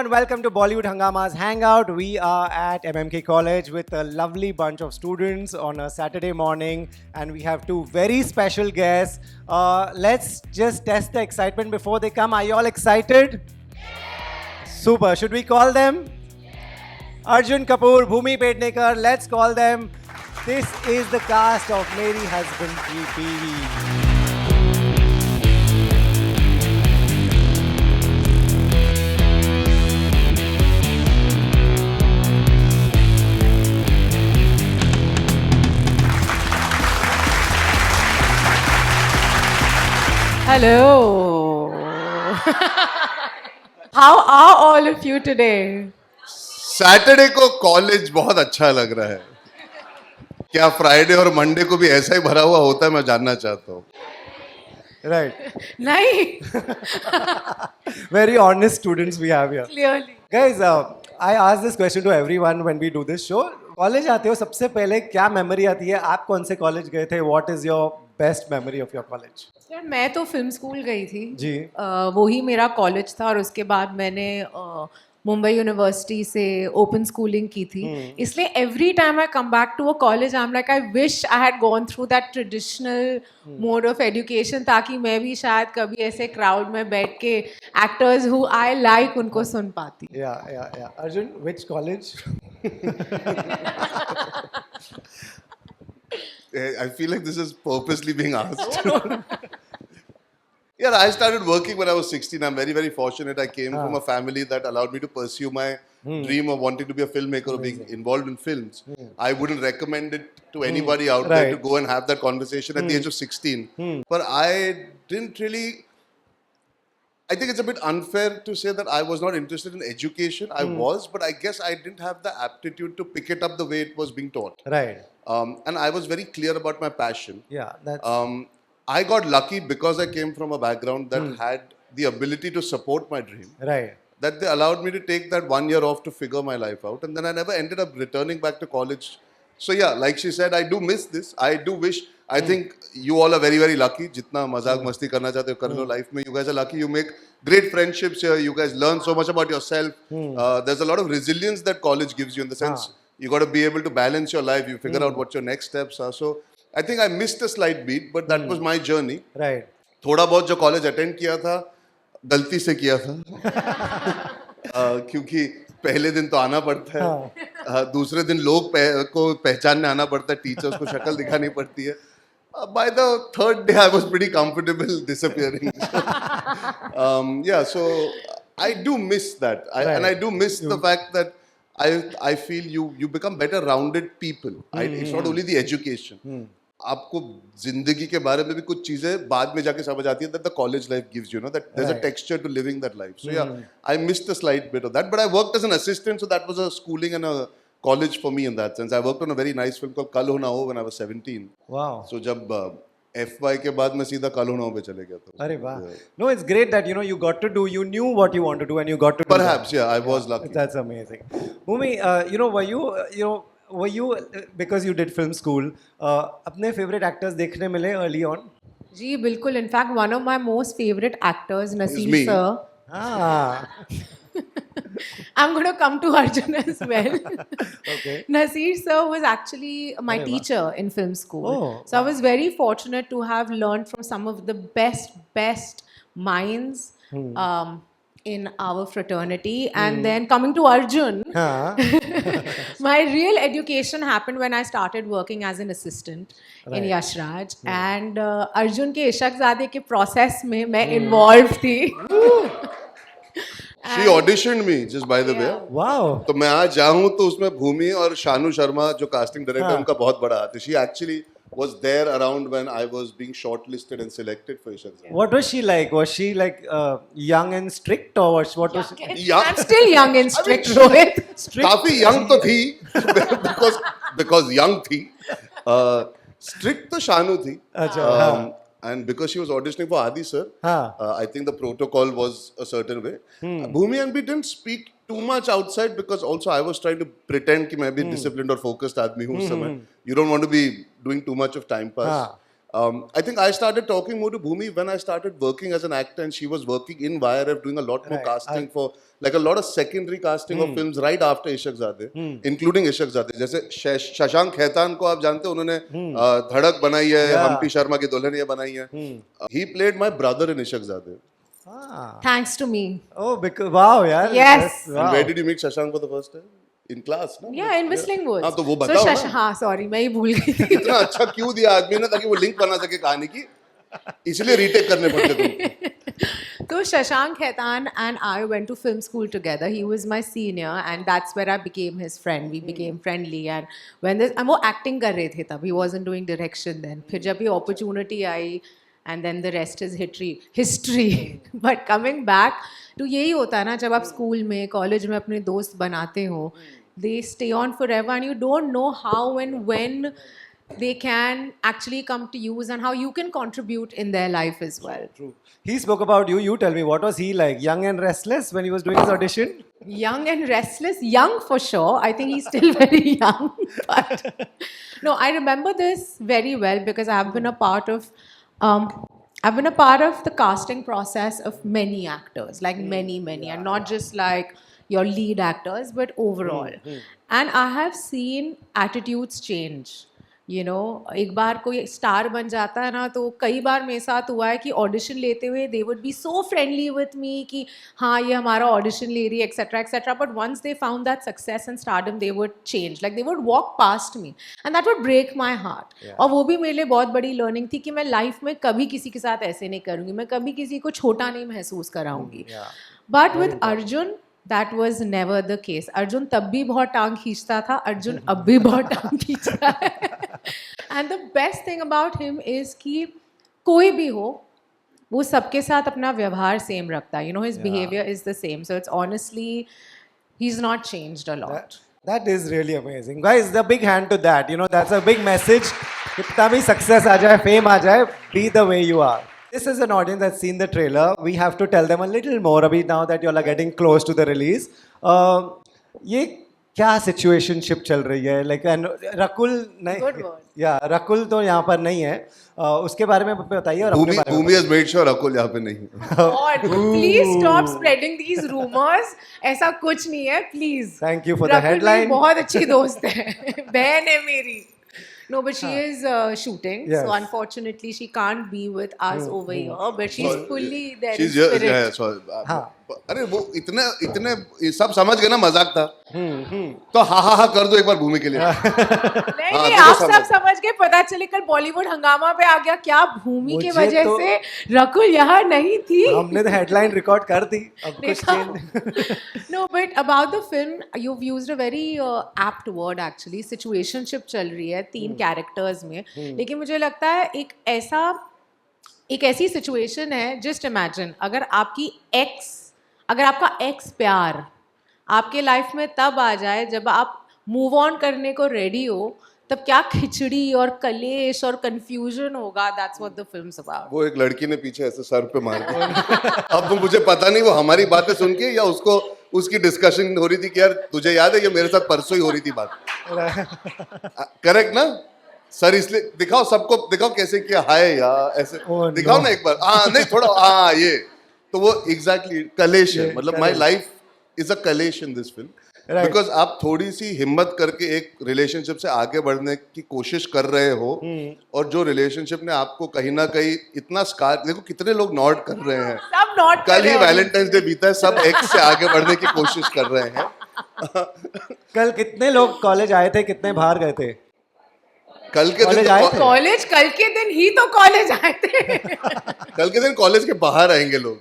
everyone, welcome to Bollywood Hangama's Hangout. We are at MMK College with a lovely bunch of students on a Saturday morning, and we have two very special guests. Let's just test the excitement before they come. Are you all excited? Super. Should we call them? Arjun Kapoor, Bhumi Pednekar. Let's call them. This is the cast of Meri Husband Ki Beewi. Hello. How are all of you today? Saturday को college बहुत अच्छा लग रहा है. क्या Friday और Monday को भी ऐसा ही भरा हुआ होता है? मैं जानना चाहता हूँ. Right. Nahi, Very honest students we have here. clearly. Guys, I ask this question to everyone when we do this show. College आते हो सबसे पहले क्या मेमोरी आती है? आप कौन से कॉलेज गए थे? What is your best memory of your college? यार मैं तो फिल्म स्कूल गई थी जी. वही मेरा कॉलेज था और उसके बाद मैंने मुंबई यूनिवर्सिटी से ओपन स्कूलिंग की थी. इसलिए every time I come back to a college I am like I wish I had gone through that traditional mode of education ताकि मैं भी शायद कभी ऐसे क्राउड में बैठ के एक्टर्स हु आई लाइक उनको सुन पाती. Yeah. Arjun, which college? I feel like this is purposely being asked. Yeah, I started working when I was 16. I'm very, very fortunate. I came from a family that allowed me to pursue my dream of wanting to be a filmmaker or being involved in films. I wouldn't recommend it to anybody out there to go and have that conversation at the age of 16. But I didn't really... I think it's a bit unfair to say that I was not interested in education. I was, but I guess I didn't have the aptitude to pick it up the way it was being taught. Right. And I was very clear about my passion. Yeah, that's... I got lucky because I came from a background that had the ability to support my dream. Right. That they allowed me to take that 1 year off to figure my life out. And then I never ended up returning back to college. So yeah, like she said, I do miss this. I do wish. I think you all are very, very lucky. Jitna mazak masti karna chahte ho kar lo life mein. You guys are lucky. You make great friendships here. You guys learn so much about yourself. There's a lot of resilience that college gives you in the sense you got to be able to balance your life. You figure out what your next steps are. So I think I missed a slight beat, but that was my journey. Right. थोड़ा बहुत जो college attend किया था गलती से किया था. क्योंकि पहले दिन तो आना पड़ता है. दूसरे दिन लोग को पहचानने आना पड़ता है. टीचर्स को शक्ल दिखानी पड़ती है. By the third day, I was pretty comfortable disappearing. Yeah, so I do miss that. And I do miss the fact that I feel you become better rounded people. It's not only the education. आपको जिंदगी के बारे में भी कुछ चीजें बाद में जाके समझ आती है that the college life gives you, that there's a texture to living that life. So yeah, I missed a slight bit of that, but I worked as an assistant, so that was a schooling and a college for me in that sense. I worked on a very nice film called Kal Ho Na Ho when I was 17. Wow. So जब FY के बाद मैं सीधा Kal Ho Na Ho पे चले गया था. अरे वाह. No, it's great that you got to do. You knew what you want to do, and you got to do Perhaps, that. yeah, I was lucky. That's amazing. Bhumi, were you because you did film school, अपने favorite actors देखने मिले early on? जी बिल्कुल. In fact, one of my most favorite actors, me. Naseer sir. I'm going to come to Arjun as well. Okay. Naseer sir was actually my teacher in film school. Oh, So I was very fortunate to have learned from some of the best minds in our fraternity. And then coming to Arjun, my real education happened when I started working as an assistant in Yash Raj. And Arjun के इशक ज़ादे के process में मैं involved थी. She auditioned me, just by the way. Wow. तो मैं आज जाऊँ तो उसमें भूमि और शानू शर्मा जो कास्टिंग डायरेक्टर उनका बहुत बड़ा हाथ है. She actually was there around when I was being shortlisted and selected for Ishak Zada. What was she like? Was she like young and strict, or what was she? Yeah. I'm still young and strict, Rohit. काफी young तो थी because young थी. Strict तो शानू थी. अच्छा. And because she was auditioning for Adi sir, I think the protocol was a certain way. Bhumi and we didn't speak too much outside because also I was trying to pretend कि मैं भी disciplined और focused आदमी हूँ उस समय. You don't want to be doing too much of time pass. I think I started talking more to Bhumi when I started working as an actor, and she was working in YRF doing a lot more casting for like a lot of secondary casting of films right after Ishaq Zade, including Ishaq Zade. जैसे शशांक खेतान को आप जानते हैं, उन्होंने धड़क बनाई है, हम्पी शर्मा की दुल्हनिया बनाई है. He played my brother in Ishaq Zade. Thanks to me. Oh, because wow, yeah. Yes. Wow. And where did you meet Shashank for the first time? In class, no? Yeah, in Whistling Woods. हाँ, तो वो बताओ ना. हाँ, sorry, मैं ही भूल गई थी. इतना अच्छा क्यों दिया आदमी ने, ताकि वो लिंक बना सके कहानी की, इसलिए रीटेक करने पड़ते तुमको. So Shashank Khaitan and I went to film school together. He was my senior, and that's where I became his friend. We became friendly, and when this, वो acting कर रहे थे तब. He wasn't doing direction then. फिर जब ये opportunity I, and then the rest is history. But coming back to यही होता है ना, जब आप स्कूल में, कॉलेज में अपने दोस्त बनाते हो, they stay on forever, and you don't know how and when they can actually come to use and how you can contribute in their life as well. True. He spoke about you. You tell me, what was he like? Young and restless when he was doing his audition? Young and restless. Young for sure. I think he's still very young. But no, I remember this very well because I've been a part of the casting process of many actors, like many, and not just like your lead actors, but overall. And I have seen attitudes change. You know, एक बार कोई star बन जाता है ना, तो कई बार मेरे साथ हुआ है कि ऑडिशन लेते हुए they would be so friendly with me कि हाँ ये हमारा ऑडिशन ले रही है etc. But once they found that success and stardom, they would change, like they would walk past me, and that would break my heart. और वो भी मेरे लिए बहुत बड़ी लर्निंग थी कि मैं लाइफ में कभी किसी के साथ ऐसे नहीं करूँगी, मैं कभी किसी को छोटा नहीं महसूस कराऊंगी. But with Arjun, that was never the case. Arjun तब भी बहुत टांग खींचता था, अर्जुन अब भी बहुत टांग खींचता है. And the best thing about him is कि कोई भी हो, वो सबके साथ अपना व्यवहार सेम रखता है. You know, his behavior is the same. So it's honestly, he's not changed a lot. That is really amazing. Guys, the big hand to that. You know, that's a big message. कितना भी success आ जाए, fame आ जाए, be the way you are. This is an audience that's seen the trailer. We have to tell them a little more abhi now that you all are getting close to the release. ये क्या situationship चल रही है? Like, and Rakul नहीं. Good word. Yeah, Rakul तो यहाँ पर नहीं है. उसके बारे में बताइए और अपने बारे में. Bhumi has made sure Rakul यहाँ पे नहीं है. God, please stop spreading these rumors. ऐसा कुछ नहीं है, please. Thank you for the headline. Rakul बहुत अच्छी दोस्त है, बहन है मेरी. No, but she is shooting, Yes. so unfortunately she can't be with us over here. But she's fully there She's in spirit. yeah, sorry. अरे वो इतने सब समझ गए ना, मजाक था. तो हा कर दो एक बार भूमि के लिए. नहीं, आप सब समझ गए. पता चले कल बॉलीवुड हंगामा पे आ गया क्या, भूमि की वजह से रकुल यहाँ नहीं थी. हमने तो हेडलाइन रिकॉर्ड कर दी. अब कुछ No, but about the film, you've used a very apt word actually. Situationship चल रही है 3 कैरेक्टर्स में, लेकिन मुझे लगता है एक ऐसी सिचुएशन है. जस्ट इमेजिन अगर आपका एक्स प्यार आपके लाइफ में तब आ जाए जब आप मूव ऑन करने को रेडी हो, तब क्या खिचड़ी और कलेश और कंफ्यूजन होगा. That's what the films about. वो एक लड़की ने पीछे ऐसे सर पे मार दिया. अब मुझे पता नहीं वो हमारी बातें सुन के या उसकी डिस्कशन हो रही थी कि यार तुझे याद है ये मेरे साथ परसों ही हो रही थी बात. करेक्ट ना सर? इसलिए दिखाओ, सबको दिखाओ कैसे किया. हाय यार ऐसे दिखाओ ना एक बार. नहीं थोड़ा ये तो वो एग्जैक्टली कलेश है. मतलब माई लाइफ इज अ कलेश इन दिस फिल्म. बिकॉज आप थोड़ी सी हिम्मत करके एक रिलेशनशिप से आगे बढ़ने की कोशिश कर रहे हो, और जो रिलेशनशिप ने आपको कहीं ना कहीं इतना स्कार, देखो कितने लोग नॉट कर रहे हैं. सब नॉट कल ही वैलेंटाइंस डे बीता है, सब एक्स से आगे बढ़ने की कोशिश कर रहे हैं. कल कितने लोग कॉलेज आए थे, कितने बाहर गए थे? कल के दिन कॉलेज कल के दिन ही तो कॉलेज आए थे. कल के दिन कॉलेज के बाहर आएंगे लोग.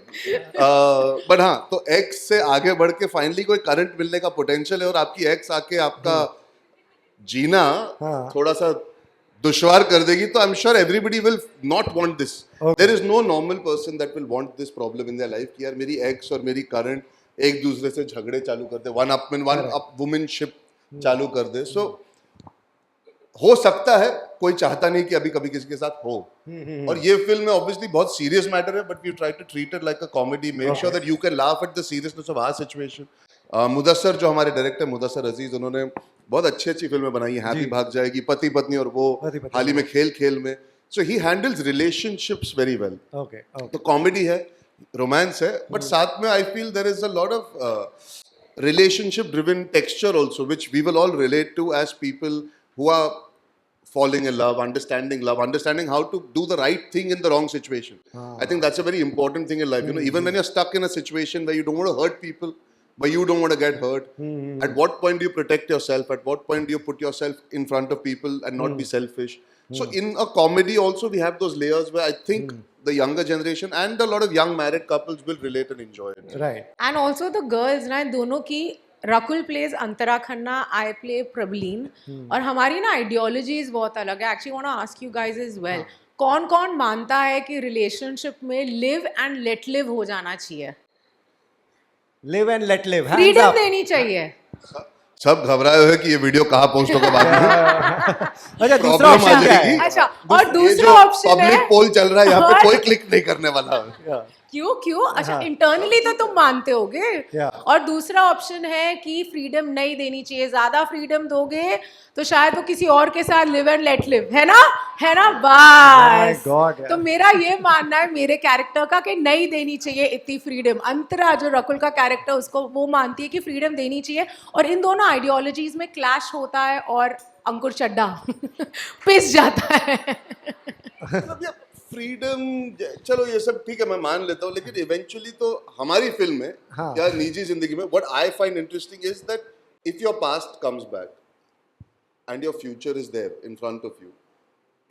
बट हाँ, तो एक्स से आगे बढ़ के फाइनली कोई करंट मिलने का पोटेंशियल है, और आपकी एक्स आके आपका जीना थोड़ा सा दुश्वार कर देगी. तो I am sure everybody will not want this. There is no normal person that will want this problem in their life कि यार मेरी एक्स और मेरी करंट एक दूसरे से झगड़े चालू कर दे, वन अप वुमेनशिप चालू कर दे. सो हो सकता है, कोई चाहता नहीं कि अभी कभी किसी के साथ हो. और ये फिल्म में ऑब्वियसली बहुत सीरियस मैटर है, but we try to treat it like a comedy, make sure that you can laugh at the seriousness of our situation. Mudassar जो हमारे डायरेक्टर मुदस्सर अजीज, उन्होंने बहुत अच्छी फिल्में बनाई है. हैप्पी भाग जाएगी, पति पत्नी और वो, हाल ही में खेल में. So he handles relationships very well. Okay, okay. तो कॉमेडी है, रोमांस है, बट साथ में I feel there is a lot of relationship driven texture also, which we will all relate to as people who are falling in love, understanding how to do the right thing in the wrong situation. I think that's a very important thing in life. You know, even when you're stuck in a situation where you don't want to hurt people, but you don't want to get hurt, at what point do you protect yourself? At what point do you put yourself in front of people and not be selfish? So in a comedy also we have those layers where I think the younger generation and a lot of young married couples will relate and enjoy it. Right. And also the girls ना दोनों की Rakul plays Antara Khanna, I play Prableen, और हमारी ना ideologies बहुत अलग है. Actually want to ask you guys is well, कौन कौन मानता है कि रिलेशनशिप में लिव एंड लेट लिव हो जाना चाहिए? Live and let live. Hands freedom up. देनी चाहिए. सब घबराए हुए कि ये वीडियो कहाँ पोस्ट होगा बाद में. अच्छा, दूसरा Problem आ ऑप्शन क्या है? जाएगी. अच्छा, और दूसरा ऑप्शन है पब्लिक पोल चल रहा है यहाँ पे, कोई क्लिक नहीं करने वाला. Yeah. क्यों अच्छा इंटरनली तो तुम मानते होगे. Yeah. और दूसरा ऑप्शन है कि फ्रीडम नहीं देनी चाहिए, ज्यादा फ्रीडम दोगे तो शायद वो किसी और के साथ लिव एंड लेट लिव, है ना बस. God, तो मेरा ये मानना है मेरे कैरेक्टर का कि नहीं देनी चाहिए इतनी फ्रीडम. अंतरा जो रकुल का कैरेक्टर, उसको वो मानती है कि फ्रीडम देनी चाहिए, और इन दोनों आइडियोलॉजीज में क्लैश होता है और अंकुर चड्डा पिस जाता है. फ्रीडम, चलो ये सब ठीक है, मैं मान लेता हूँ, लेकिन इवेंचुअली तो हमारी फिल्म में या निजी जिंदगी में what I find interesting is that if your past comes back and your future is there in front of you,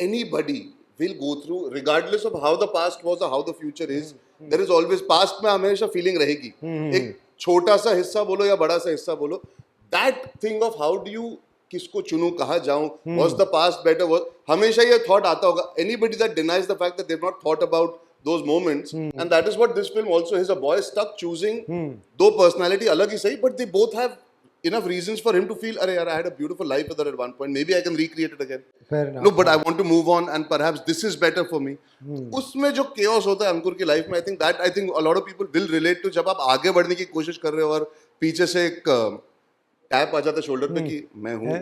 anybody will go through, regardless of how the past was or how the future is, there is always, past में हमेशा feeling रहेगी. एक छोटा सा हिस्सा बोलो या बड़ा सा हिस्सा बोलो, that thing of how do you, किसको चुनूं, कहाँ जाऊं, was the past better, was, हमेशा ये thought आता होगा. Anybody that denies the fact that they've not thought about those moments, and that is what this film also is. A boy stuck choosing दो personality अलग ही सही, but they both have enough reasons for him to feel, अरे यार, I had a beautiful life with her at one point, maybe I can recreate it again. Fair enough. No, but I want to move on and perhaps this is better for me. उसमें जो chaos होता है अंकुर की life में, I think a lot of people will relate to. जब आप आगे बढ़ने की कोशिश कर रहे हो और पीछे से एक टैप आ जाता है शोल्डर पे कि मैं हूँ.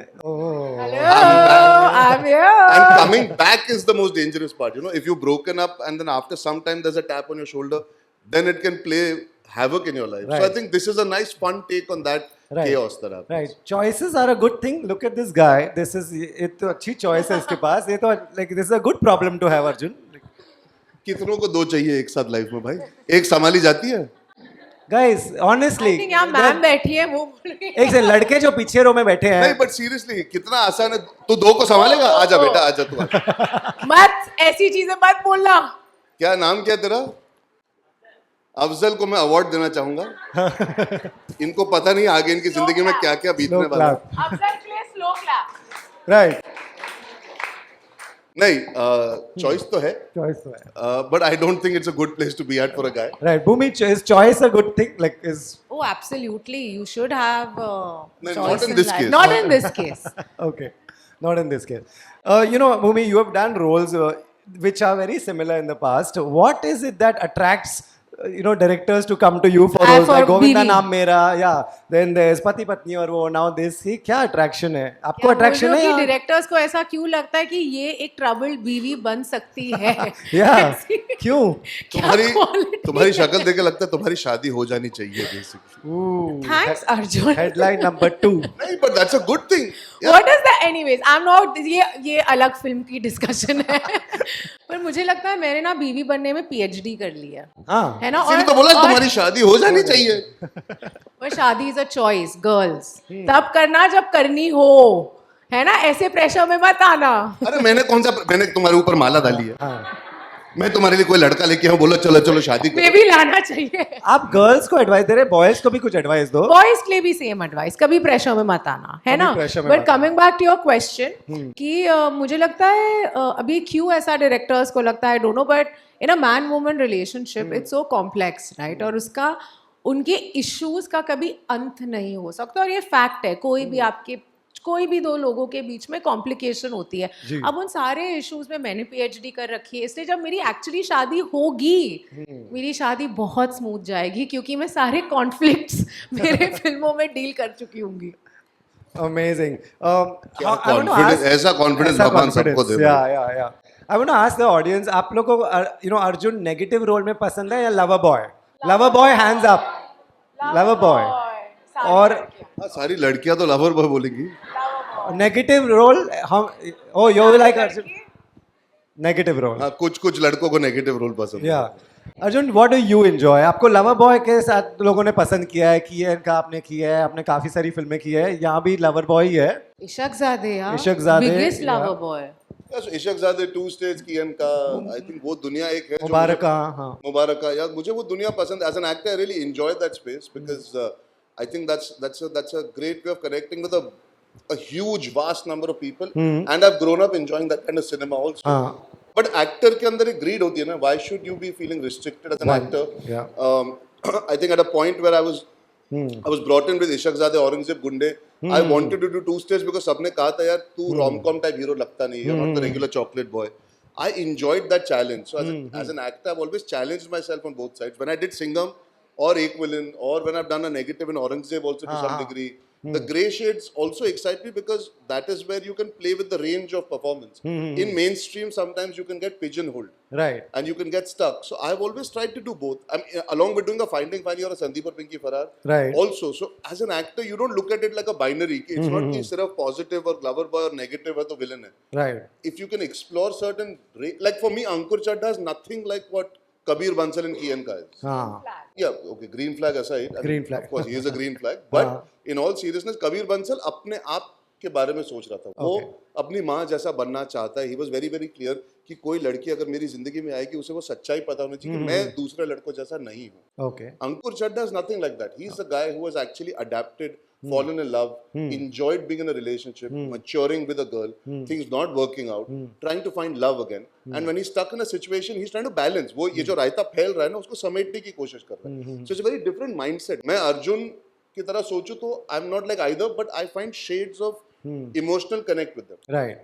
I'm here. And coming back is the most dangerous part. You know, if you've broken up and then after some time there's a tap on your shoulder, then it can play havoc in your life. Right. So I think this is a nice fun take on that chaos that happens. Right. Choices are a good thing. Look at this guy. This is, ये तो अच्छी choice है इसके पास. ये तो like this is a good problem to have, Arjun. कितनों को दो चाहिए एक साथ लाइफ में भाई? एक संभाली जाती है? Guys, honestly. I think यहाँ मैम बैठी है, वो बोल रही है. एक से लड़के जो पीछे रो में बैठे हैं. नहीं, but seriously, कितना आसान है. तू दो को संभालेगा? आजा बेटा, आजा तू. आजा. मत ऐसी चीजें मत बोलना. क्या नाम क्या तेरा? अफजल को मैं अवार्ड देना चाहूंगा. इनको पता नहीं आगे इनकी जिंदगी में क्या क्या बीतने वाला है. अफजल के लिए स्लो क्लैप. Right. नहीं, चॉइस तो है. Choice तो है. But I don't think it's a good place to be at for a guy. Right. Bhumi, is choice a good thing? Like is. Oh, absolutely. You should have No, choice not in in this life. case. Not in this case. Okay, not in this case. You know, Bhumi, you have done roles which are very similar in the past. What is it that attracts, you know, directors to come to you for roles For like Govinda Biwi. Naam Mera, yeah. Then there's Pati Patni और वो, now this. ये क्या attraction है? आपको attraction है कि या? Directors को ऐसा क्यों लगता है कि ये एक ट्रबल्ड बीवी बन सकती है? Yeah. क्यों? तुम्हारी शक्ल देख के लगता है तुम्हारी शादी हो जानी चाहिए basically. Ooh. Thanks, Arjun. Headline number 2. नहीं, but that's a good thing. What is that? Anyways, I'm not. ये अलग फिल्म की डिस्कशन है. पर मुझे लगता है मैंने ना बीवी बनने में PhD कर ली है. हाँ. है ना? इसीलिए तो बोला तुम्हारी शादी हो जानी चाहिए. पर शादी इज अ चॉइस गर्ल्स. तब करना जब करनी हो, है ना? ऐसे प्रेशर में मत आना. अरे मैंने तुम्हारे ऊपर माला डाली है. मैं तुम्हारे लिए कोई लड़का लेके आऊं, बोलो चलो चलो शादी करो. मे भी लाना चाहिए. आप गर्ल्स को एडवाइस दे रहे, बॉयज को भी कुछ एडवाइस दो. बॉयज के लिए भी सेम एडवाइस, कभी प्रेशर में मत आना, है ना? But coming back to your question कि मुझे लगता है अभी क्यों ऐसा डायरेक्टर्स को लगता है, don't know, but in a man woman relationship it's so complex, right? और उसका उनके इश्यूज का कभी अंत नहीं हो सकता, और ये फैक्ट है. कोई भी दो लोगों के बीच में कॉम्प्लिकेशन होती है. अब उन सारे इश्यूज में मैंने PhD कर रखी है, इसलिए जब मेरी एक्चुअली शादी होगी, मेरी शादी बहुत स्मूथ जाएगी, क्योंकि मैं सारे कॉन्फ्लिक्ट्स मेरे फिल्मों में डील कर चुकी होंगी. Amazing. ऐसा कॉन्फिडेंस भगवान सबको दे. Yeah. I want to ask the audience, आप लोग को अर्जुन नेगेटिव रोल में पसंद है या lover boy? Lover boy hands up. Lover boy. और हाँ, सारी लड़कियां तो लवर बॉय बोलेंगी. नेगेटिव रोल हम you like Arjun negative role. हाँ, कुछ लड़कों को नेगेटिव रोल पसंद है. या Arjun, what do you enjoy? आपको लवर बॉय के साथ लोगों ने पसंद किया है, आपने किया है, आपने काफी सारी फिल्में की है, यहाँ भी लवर बॉय ही है. इशक ज़ादे यार, Ishaqzaade, biggest yeah. Lover boy. Ishaqzaade, two stage कियन का, आई थिंक वो दुनिया एक है. मुबारका. हाँ, मुबारका यार, मुझे वो दुनिया पसंद है. As an actor I really enjoy that space because I think that's a great way of connecting with a huge vast number of people and I've grown up enjoying that kind of cinema also. हाँ. But actor के अंदर एक greed होती है ना. Why should you be feeling restricted as an actor? Yeah. I think at a point where I was brought in with Ishak Zadeh, Aurangzeb, Gunde. I wanted to do two stage because सबने कहा था यार तू rom-com type hero लगता नहीं है. You're not the regular chocolate boy. I enjoyed that challenge. So as an actor, I've always challenged myself on both sides. When I did Singham or Ek Villain, or when I've done a negative in Aurangzeb also to some degree, the grey shades also excite me because that is where you can play with the range of performance. In mainstream, sometimes you can get pigeonholed. Right. And you can get stuck. So I've always tried to do both. I mean, along with doing a Finding Fani or a Sandeep or Pinky Farrar. Right. Also, so as an actor, you don't look at it like a binary. It's not कि सिर्फ positive or lover boy or negative है तो villain है. Right. If you can explore certain, like for me, Ankur Chadha is nothing like what Kabir Bansal and Kian ka is. हाँ. Yeah, okay, green flag aside. I Green mean, flag. Of course, he is a green flag. But in all seriousness, Kabir Bansal अपने आप के बारे में सोच रहा था. वो अपनी माँ जैसा बनना चाहता है. He was very very clear कि कोई लड़की अगर मेरी जिंदगी में आएगी उसे वो सच्चाई पता होनी चाहिए कि मैं दूसरे लड़कों जैसा नहीं हूँ. Okay. Ankur Chadha is nothing like that. He's the guy who has actually adapted, fallen in love, enjoyed being in a relationship, maturing with a girl, things not working out, trying to find love again. And when he's stuck in a situation, he's trying to balance. वो ये जो रायता फैल रहा है ना उसको समेटने की कोशिश कर रहा है. So it's a very different mindset. मैं अर्जुन की तरह सोचूं तो I'm not like either, but I find shades of emotional connect with them. Right.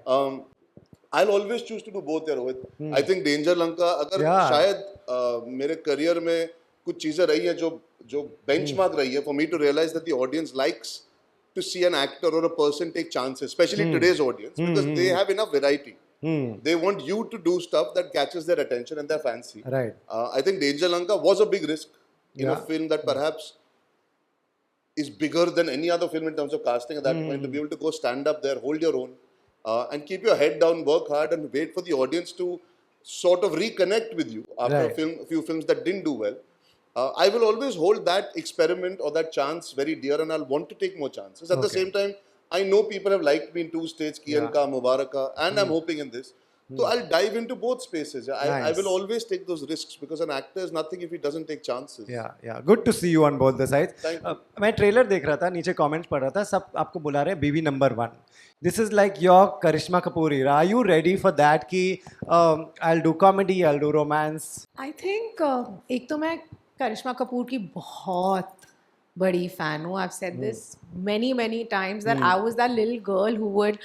I'll always choose to do both यार Rohit. I think Danger Lanka अगर शायद मेरे करियर में कुछ चीजें रही है जो benchmark रही है for me to realize that the audience likes to see an actor or a person take chances, especially today's audience, because they have enough variety. They want you to do stuff that catches their attention and their fancy. Right. I think Danger Lanka was a big risk in a film that perhaps is bigger than any other film in terms of casting at that point, to be able to go stand up there, hold your own, and keep your head down, work hard, and wait for the audience to sort of reconnect with you after a few films that didn't do well. I will always hold that experiment or that chance very dear, and I'll want to take more chances. At the same time, I know people have liked me in two states, Kian Ka, Mubaraka, and I'm hoping in this. So I'll dive into both spaces. I will always take those risks because an actor is nothing if he doesn't take chances. Yeah. Good to see you on both the sides. मैं trailer देख रहा था, नीचे comments पढ़ रहा था, सब आपको बुला रहे हैं बीवी number 1. This is like your Karishma Kapoor era. Are you ready for that? कि I'll do comedy, I'll do romance. I think एक तो मैं करिश्मा कपूर की बहुत बड़ी fan हूँ. I've said this many times that I was that little girl who would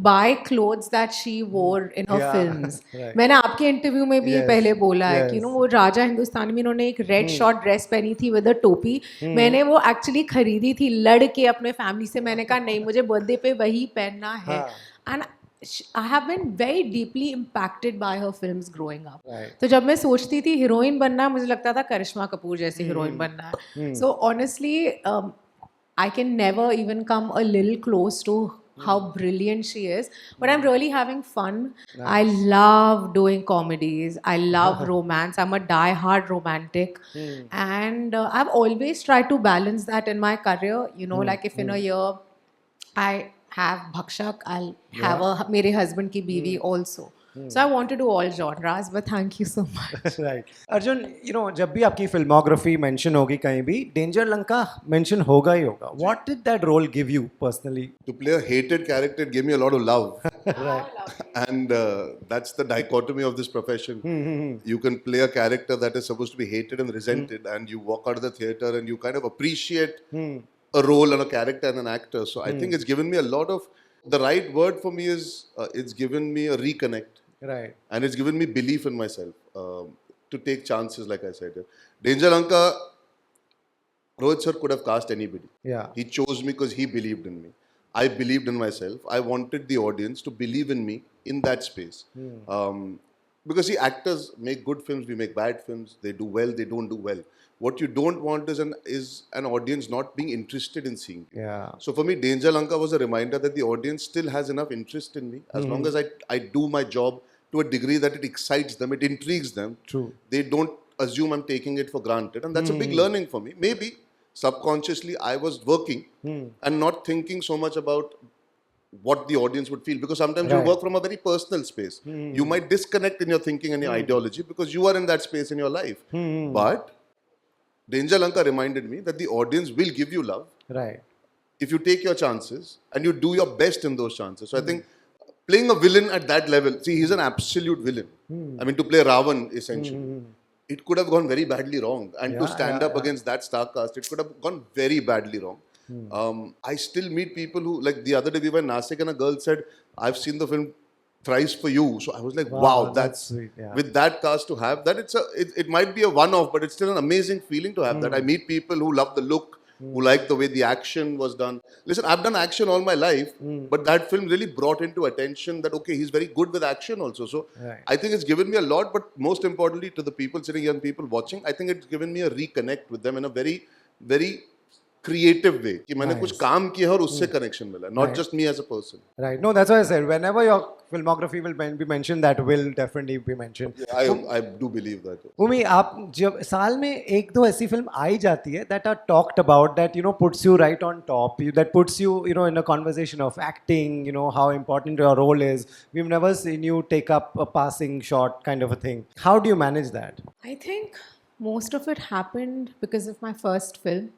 buy clothes that she wore in her films. Right. मैंने आपके interview में भी ये पहले बोला है कि वो राजा हिंदुस्तानी में उन्होंने एक रेड शॉर्ट ड्रेस पहनी थी विद अ टोपी. मैंने वो एक्चुअली खरीदी थी लड़ के अपने फैमिली से. मैंने कहा नहीं, मुझे बर्थडे पे वही पहनना है. And I have been very deeply impacted by her films growing up. Right. तो जब मैं सोचती थी हीरोइन बनना है, मुझे लगता था करिश्मा कपूर जैसी हीरोइन बनना है. So honestly, I can never even come a little close to how brilliant she is. But I'm really having fun. Nice. I love doing comedies. I love romance. I'm a die-hard romantic. And I've always tried to balance that in my career. You know, like if in a year I have Bhakshak, I'll have मेरे husband की बीवी also. So I want to do all genres, but thank you so much. Right. Arjun, जब भी आपकी filmography mention होगी कहीं भी, danger Lanka mention होगा ही होगा. What did that role give you personally? To play a hated character, it gave me a lot of love. Right. And that's the dichotomy of this profession. You can play a character that is supposed to be hated and resented, and you walk out of the theater and you kind of appreciate a role and a character and an actor. So I think it's given me a lot of, the right word for me is, it's given me a reconnect. Right. And it's given me belief in myself to take chances, like I said. Danger Lanka, Rohit sir could have cast anybody. Yeah. He chose me because he believed in me. I believed in myself. I wanted the audience to believe in me in that space. because see, actors make good films, we make bad films. They do well, they don't do well. What you don't want is an audience not being interested in seeing you. Yeah. So for me, Danger Lanka was a reminder that the audience still has enough interest in me. As long as I do my job to a degree that it excites them, it intrigues them. True. They don't assume I'm taking it for granted. And that's a big learning for me. Maybe subconsciously I was working and not thinking so much about what the audience would feel, because sometimes you Right. work from a very personal space. You might disconnect in your thinking and your ideology because you are in that space in your life. But Danger Lanka reminded me that the audience will give you love Right. if you take your chances and you do your best in those chances. So I think playing a villain at that level, see, he's an absolute villain. I mean, to play Ravan, essentially, it could have gone very badly wrong. And to stand up against that star cast, it could have gone very badly wrong. I still meet people who, like the other day we were in Nasik and a girl said, I've seen the film thrice for you. So I was like, wow, that's sweet. Yeah. with that cast to have that, it might be a one-off, but it's still an amazing feeling to have that. I meet people who love the look, who like the way the action was done. Listen, I've done action all my life, but that film really brought into attention that, okay, he's very good with action also. So Right. I think it's given me a lot, but most importantly to the people sitting here and people watching, I think it's given me a reconnect with them in a very, very creative way. कि मैंने कुछ काम किया और उससे connection मिला, not just me as a person. Right. No, that's why I said whenever your filmography will be mentioned, that will definitely be mentioned. I do believe that. भूमि, आप जब साल में एक दो ऐसी फिल्म आई जाती है that are talked about, that puts you right on top, that puts you in a conversation of acting, how important your role is. We've never seen you take up a passing shot kind of a thing. How do you manage that? I think most of it happened because of my first film.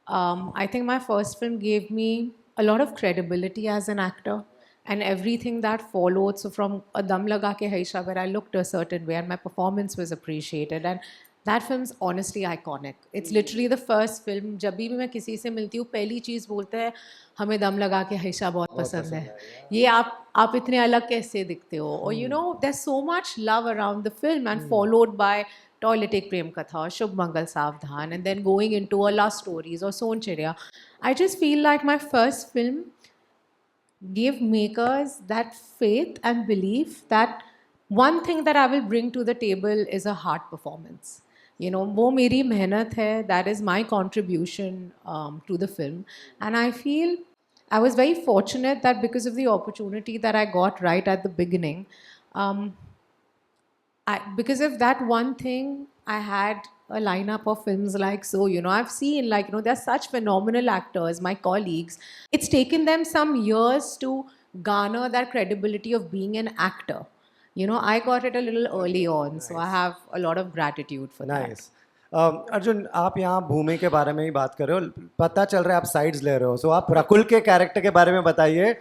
I think my first film gave me a lot of credibility as an actor, and everything that followed. So from A Dam Laga Ke Haisha, where I looked a certain way and my performance was appreciated, and that film's honestly iconic. It's literally the first film. जब भी मैं किसी से मिलती हूँ, पहली चीज़ बोलते हैं, हमें दम लगा के हैशा बहुत पसंद है. ये आप इतने अलग कैसे दिखते हो? Or there's so much love around the film, and followed by Toilet Ek Prem Katha or Shubh Mangal Savdhan, and then going into a Love Stories or Son Chiriya. I just feel like my first film gave makers that faith and belief that one thing that I will bring to the table is a heart performance. वो मेरी मेहनत है, that is my contribution to the film. And I feel I was very fortunate that because of the opportunity that I got right at the beginning, because of that one thing, I had a lineup of films like so. I've seen they're such phenomenal actors, my colleagues. It's taken them some years to garner that credibility of being an actor. I got it a little early on, so I have a lot of gratitude for that. Nice. Arjun, आप यहाँ भूमि के बारे में ही बात कर रहे हो, पता चल रहा है आप साइड्स ले रहे हो, सो आप रकुल के कैरेक्टर के बारे में बताइए.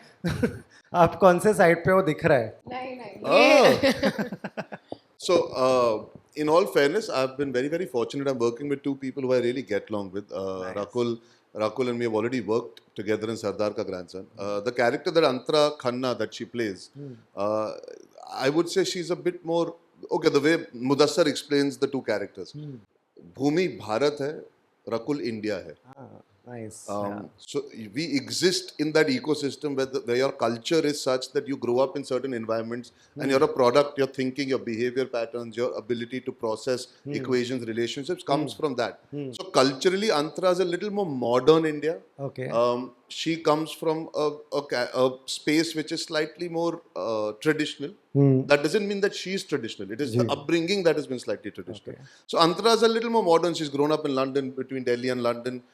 आप कौन से साइड पे हो दिख रहा है? नहीं. So, in all fairness, I've been very, very fortunate. I'm working with two people who I really get along with. Rakul and me have already worked together in Sardar Ka Grandson. The character that Antara Khanna that she plays, I would say she's a bit more, okay, the way Mudassar explains the two characters. Bhumi Bharat hai, Rakul India hai. Nice. So we exist in that ecosystem where your culture is such that you grow up in certain environments and you're a product, your thinking, your behavior patterns, your ability to process equations, relationships comes from that. So culturally, Antara is a little more modern India. Okay. She comes from a space which is slightly more traditional. That doesn't mean that she's traditional. It is the upbringing that has been slightly traditional. Okay. So Antara is a little more modern. She's grown up in London, between Delhi and London.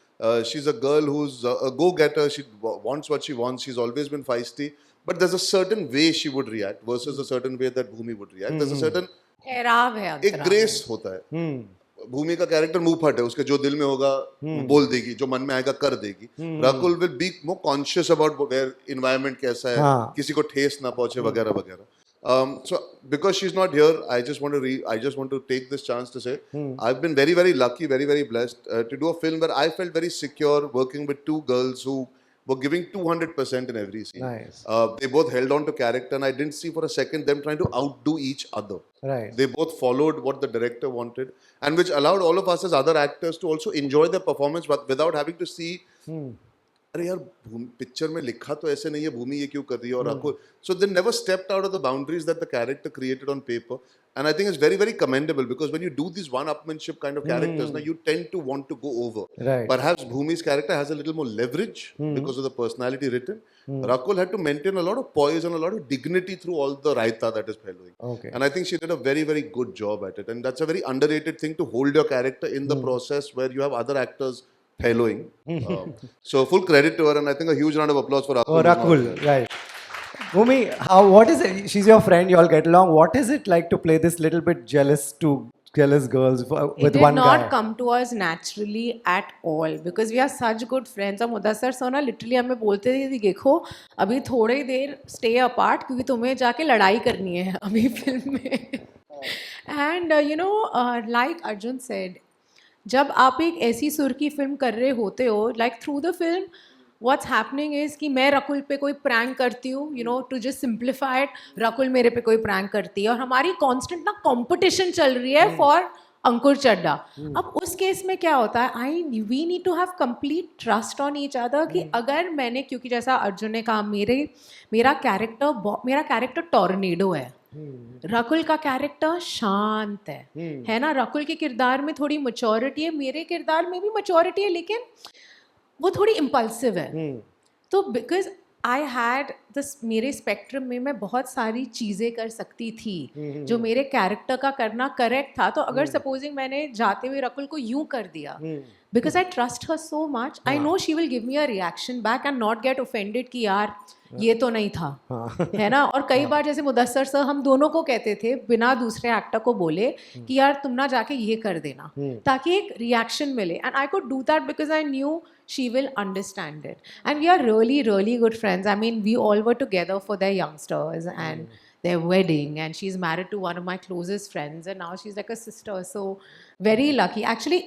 She's a girl who's a go-getter. She wants what she wants. She's always been feisty. But there's a certain way she would react versus a certain way that Bhumi would react. There's a certain... एक grace होता है. भूमि का character मुंह फट है, उसके जो दिल में होगा वो बोल देगी, जो मन में आएगा कर देगी. Rakul will be more conscious about where environment कैसा है, किसी को ठेस ना पहुंचे वगैरह वगैरह. So because she's not here, I just want to take this chance to say I've been very, very lucky, very, very blessed to do a film where I felt very secure working with two girls who were giving 200% in every scene. Nice. They both held on to character, and I didn't see for a second them trying to outdo each other. Right. They both followed what the director wanted, and which allowed all of us as other actors to also enjoy their performance, but without having to see अरे यार picture में लिखा तो ऐसे नहीं है भूमि ये क्यों कर रही है और आपको so they never stepped out of the boundaries that the character created on paper and I think it's very very commendable because when you do these one-upmanship kind of characters now you tend to want to go over. Right. Perhaps Bhumi's character has a little more leverage because of the personality written. Rakul had to maintain a lot of poise and a lot of dignity through all the raita that is following. Okay. And I think she did a very very good job at it and that's a very underrated thing to hold your character in the process where you have other actors following. So full credit to her and I think a huge round of applause for Rakul. Oh, Rakul, right. Bhumi, what is it? She's your friend, you all get along. What is it like to play this little bit jealous girls with It one did not guy? come to us naturally at all because we are such good friends. और Mudassar sir ना literally हमें बोलते थे कि देखो अभी थोड़ी देर stay apart क्योंकि तुम्हें जाके लड़ाई करनी है अभी फिल्म में. And you know like Arjun said, जब आप एक ऐसी सुर की फिल्म कर रहे होते हो like through the film what's happening is कि मैं रकुल पे कोई प्रैंक करती हूँ, you know, to just simplify it, Rakul मेरे पे कोई प्रैंक करती है और हमारी कांस्टेंट ना कंपटीशन चल रही है फॉर अंकुर चड्डा. अब उस केस में क्या होता है, we need to have complete trust on each other कि अगर मैंने, क्योंकि जैसा अर्जुन ने कहा मेरा कैरेक्टर टॉर्नेडो है, रकुल का कैरेक्टर शांत है ना. रकुल के किरदार में थोड़ी मैच्योरिटी है, मेरे किरदार में भी मैच्योरिटी है, लेकिन वो थोड़ी इम्पल्सिव है. तो बिकॉज आई हैड दिस, मेरे स्पेक्ट्रम में मैं बहुत सारी चीज़ें कर सकती थी जो मेरे कैरेक्टर का करना करेक्ट था. तो अगर सपोजिंग मैंने जाते हुए रकुल को यूं कर दिया, because I trust her so much, I know she will give me a reaction back and not get offended कि यार ये तो नहीं था, है ना. और कई बार जैसे मुदस्सर सर हम दोनों को कहते थे बिना दूसरे एक्टर को बोले कि यार तुम ना जाके ये कर देना, ताकि एक रिएक्शन मिले. And I could do that because I knew she will understand it. And we are really really good friends. I mean, we all were together for their youngsters and their wedding, and she's married to one of my closest friends and now she's like a sister. So very lucky. Actually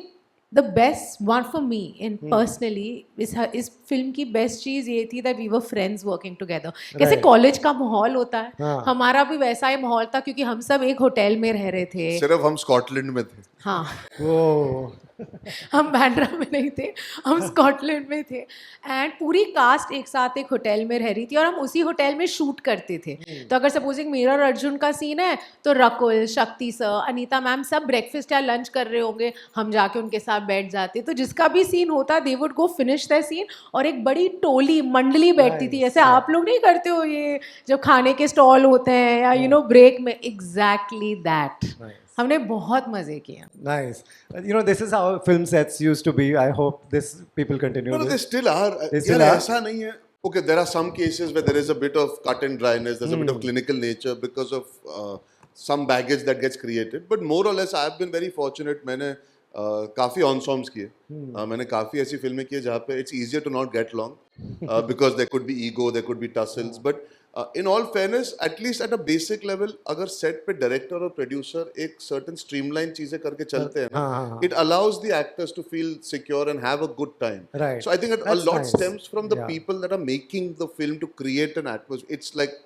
the best one for me in personally is film की best चीज़ ये थी that we were friends working together. कैसे college का माहौल होता है, हमारा भी वैसा ही माहौल था क्योंकि हम सब एक होटल में रह रहे थे. सिर्फ हम स्कॉटलैंड में थे. हाँ. Oh. हम बैंड्रा में नहीं थे, हम स्कॉटलैंड में थे. एंड पूरी कास्ट एक साथ एक होटल में रह रही थी और हम उसी होटल में शूट करते थे. तो अगर सपोजिंग मेरा और अर्जुन का सीन है तो रकुल, शक्ति सर, अनीता मैम सब ब्रेकफास्ट या लंच कर रहे होंगे, हम जाके उनके साथ बैठ जाते. तो जिसका भी सीन होता they would go finish the scene और एक बड़ी टोली मंडली बैठती थी, जैसे आप लोग नहीं करते हो ये जब खाने के स्टॉल होते हैं या यू नो ब्रेक में. Exactly that. हमने बहुत मजे किए. Nice. You know, this is how film sets used to be. I hope this people continue. No, this. they still are. They still यार are? ऐसा नहीं है. Okay, there are some cases where there is a bit of cut and dryness, there's a bit of clinical nature because of some baggage that gets created. But more or less, I have been very fortunate. मैंने काफ़ी ensembles किए. मैंने काफ़ी ऐसी फिल्में की जहाँ पे it's easier to not get along because there could be ego, there could be tussles. But in all fairness, at least at a basic level, अगर set पे director और producer एक certain streamline चीजें करके चलते हैं ना, it allows the actors to feel secure and have a good time. Right. So I think that a That's lot nice. stems from the people that are making the film to create an atmosphere. It's like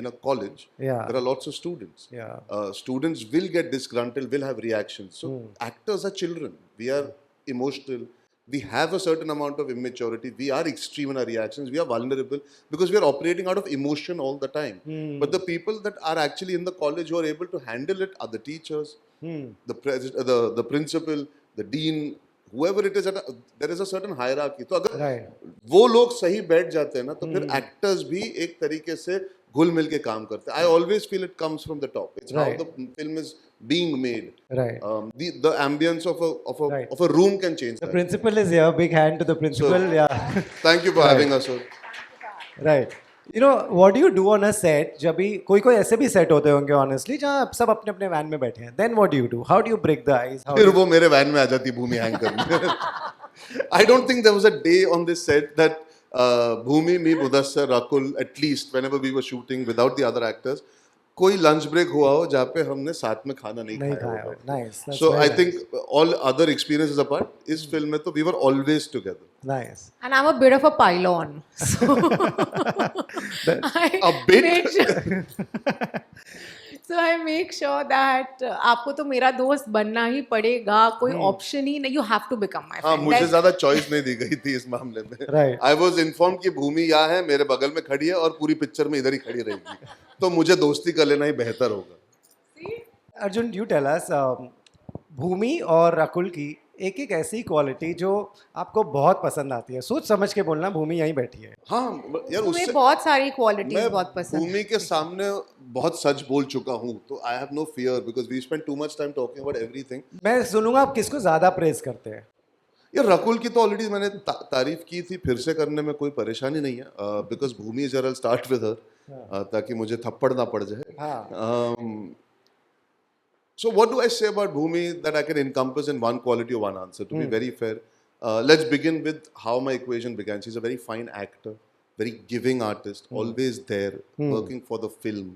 in a college, Yeah. there are lots of students. Yeah. Students will get disgruntled, will have reactions. So actors are children. We are emotional. We have a certain amount of immaturity. We are extreme in our reactions. We are vulnerable because we are operating out of emotion all the time. But the people that are actually in the college who are able to handle it are the teachers, the principal, the dean, whoever it is. There is a certain hierarchy. तो अगर वो लोग सही बैठ जाते हैं ना, तो फिर actors भी एक तरीके से घुल मिल के काम करते हैं. I always feel it comes from the top. It's how the film is being made. Right. The ambience of a room can change The that. principal is here. Big hand to the principal. Yeah. Thank you for having us, sir. Right. You know, what do you do on a set? जब भी कोई ऐसे भी set होते होंगे honestly जहाँ सब अपने अपने वैन में बैठे हैं. Then what do you do? How do you break the ice? फिर वो मेरे वैन में आ जाती भूमि हैंग करने. I don't think there was a day on this set that Bhumi, me, Mudassar, Rakul, at least whenever we were shooting without the other actors, कोई lunch break हुआ हो जहाँ पे हमने साथ में खाना नहीं खाया हो. Nice. That's So very I nice. think all other experiences apart, इस फिल्म में तो we were always together. Nice. And I'm a bit of a pylon. So I A bit? made sure. So I make sure that आपको तो मेरा दोस्त बनना ही पड़ेगा, कोई ऑप्शन ही नहीं, you have to become my हाँ friend. मुझे That's- ज्यादा चॉइस नहीं दी गई थी इस मामले में. Right. आई वॉज इन्फॉर्म कि भूमि यहाँ है, मेरे बगल में खड़ी है और पूरी पिक्चर में इधर ही खड़ी रहेगी, तो मुझे दोस्ती कर लेना ही बेहतर होगा. अर्जुन, यू टेल अस, भूमि और रकुल की एक एक ऐसी क्वालिटी जो आपको बहुत पसंद आती है. सोच समझ के बोलना, भूमि यहीं बैठी है. हाँ यार, तुम्हें उससे बहुत सारी क्वालिटीज मैं बहुत पसंद भूमि के सामने बहुत सच बोल चुका हूँ, तो I have no fear because we spend too much time talking about everything. मैं सुनूंगा आप किसको ज्यादा प्रेज करते हैं. यार रकुल की तो ऑलरेडी मैंने तारीफ की थी, फिर से करने में कोई परेशानी नहीं है, because Bhumi is I start with her, ताकि मुझे थप्पड़ ना पड़ जाए. हाँ. So what do I say about Bhumi that I can encompass in one quality or one answer? To be very fair, let's begin with how my equation began. She's a very fine actor, very giving artist, always there, working for the film.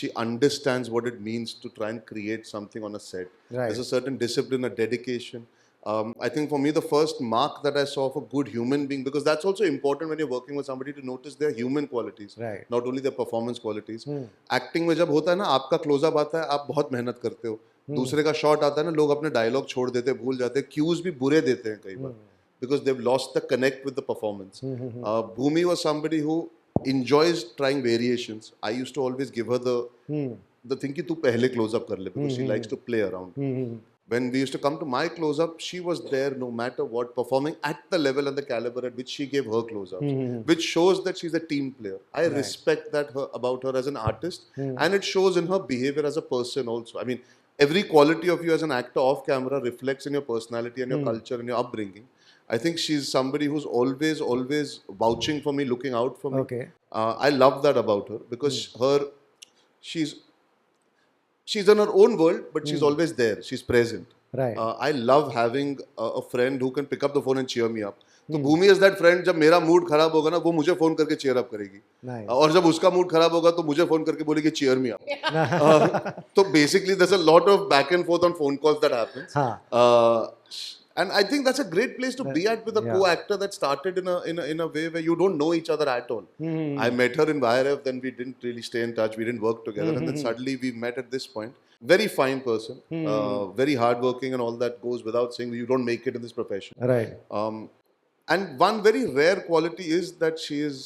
She understands what it means to try and create something on a set. Right. There's a certain discipline, a dedication. I think for me, the first mark that I saw of a good human being, because that's also important when you're working with somebody to notice their human qualities, Right. not only their performance qualities. Acting में जब होता है ना, आपका close up आता है, आप बहुत मेहनत करते हो. दूसरे का शॉट आता है ना, लोग अपने डायलॉग छोड़ देते हैं, भूल जाते हैं, क्यूज भी बुरे देते हैं कई बार, because they've lost the connect with the performance. Bhumi was somebody who enjoys trying variations. I used to always give her the thing कि तू पहले close up कर ले, because she likes to play around. When we used to come to my close-up, she was there no matter what, performing at the level and the caliber at which she gave her close-ups, which shows that she's a team player. I respect that about her as an artist, and it shows in her behavior as a person also. I mean, every quality of you as an actor off camera reflects in your personality and your culture and your upbringing. I think she's somebody who's always vouching for me, looking out for me. Okay. I love that about her, because she's in her own world, but she's always there. She's present. Right. I love having a friend who can pick up the phone and cheer me up. तो भूमि is that friend, जब मेरा mood खराब होगा ना, वो मुझे phone करके cheer up करेगी. Nice. और जब उसका मूड खराब होगा तो मुझे फोन करके बोलेगी चीयर मी अप. तो basically there is a lot of back and forth on phone calls that happens. And I think that's a great place to be at with a co-actor that started in a way where you don't know each other at all. I met her in YRF, then we didn't really stay in touch, we didn't work together, and then suddenly we met at this point. Very fine person, very hardworking, and all that goes without saying. You don't make it in this profession. Right. And one very rare quality is that she is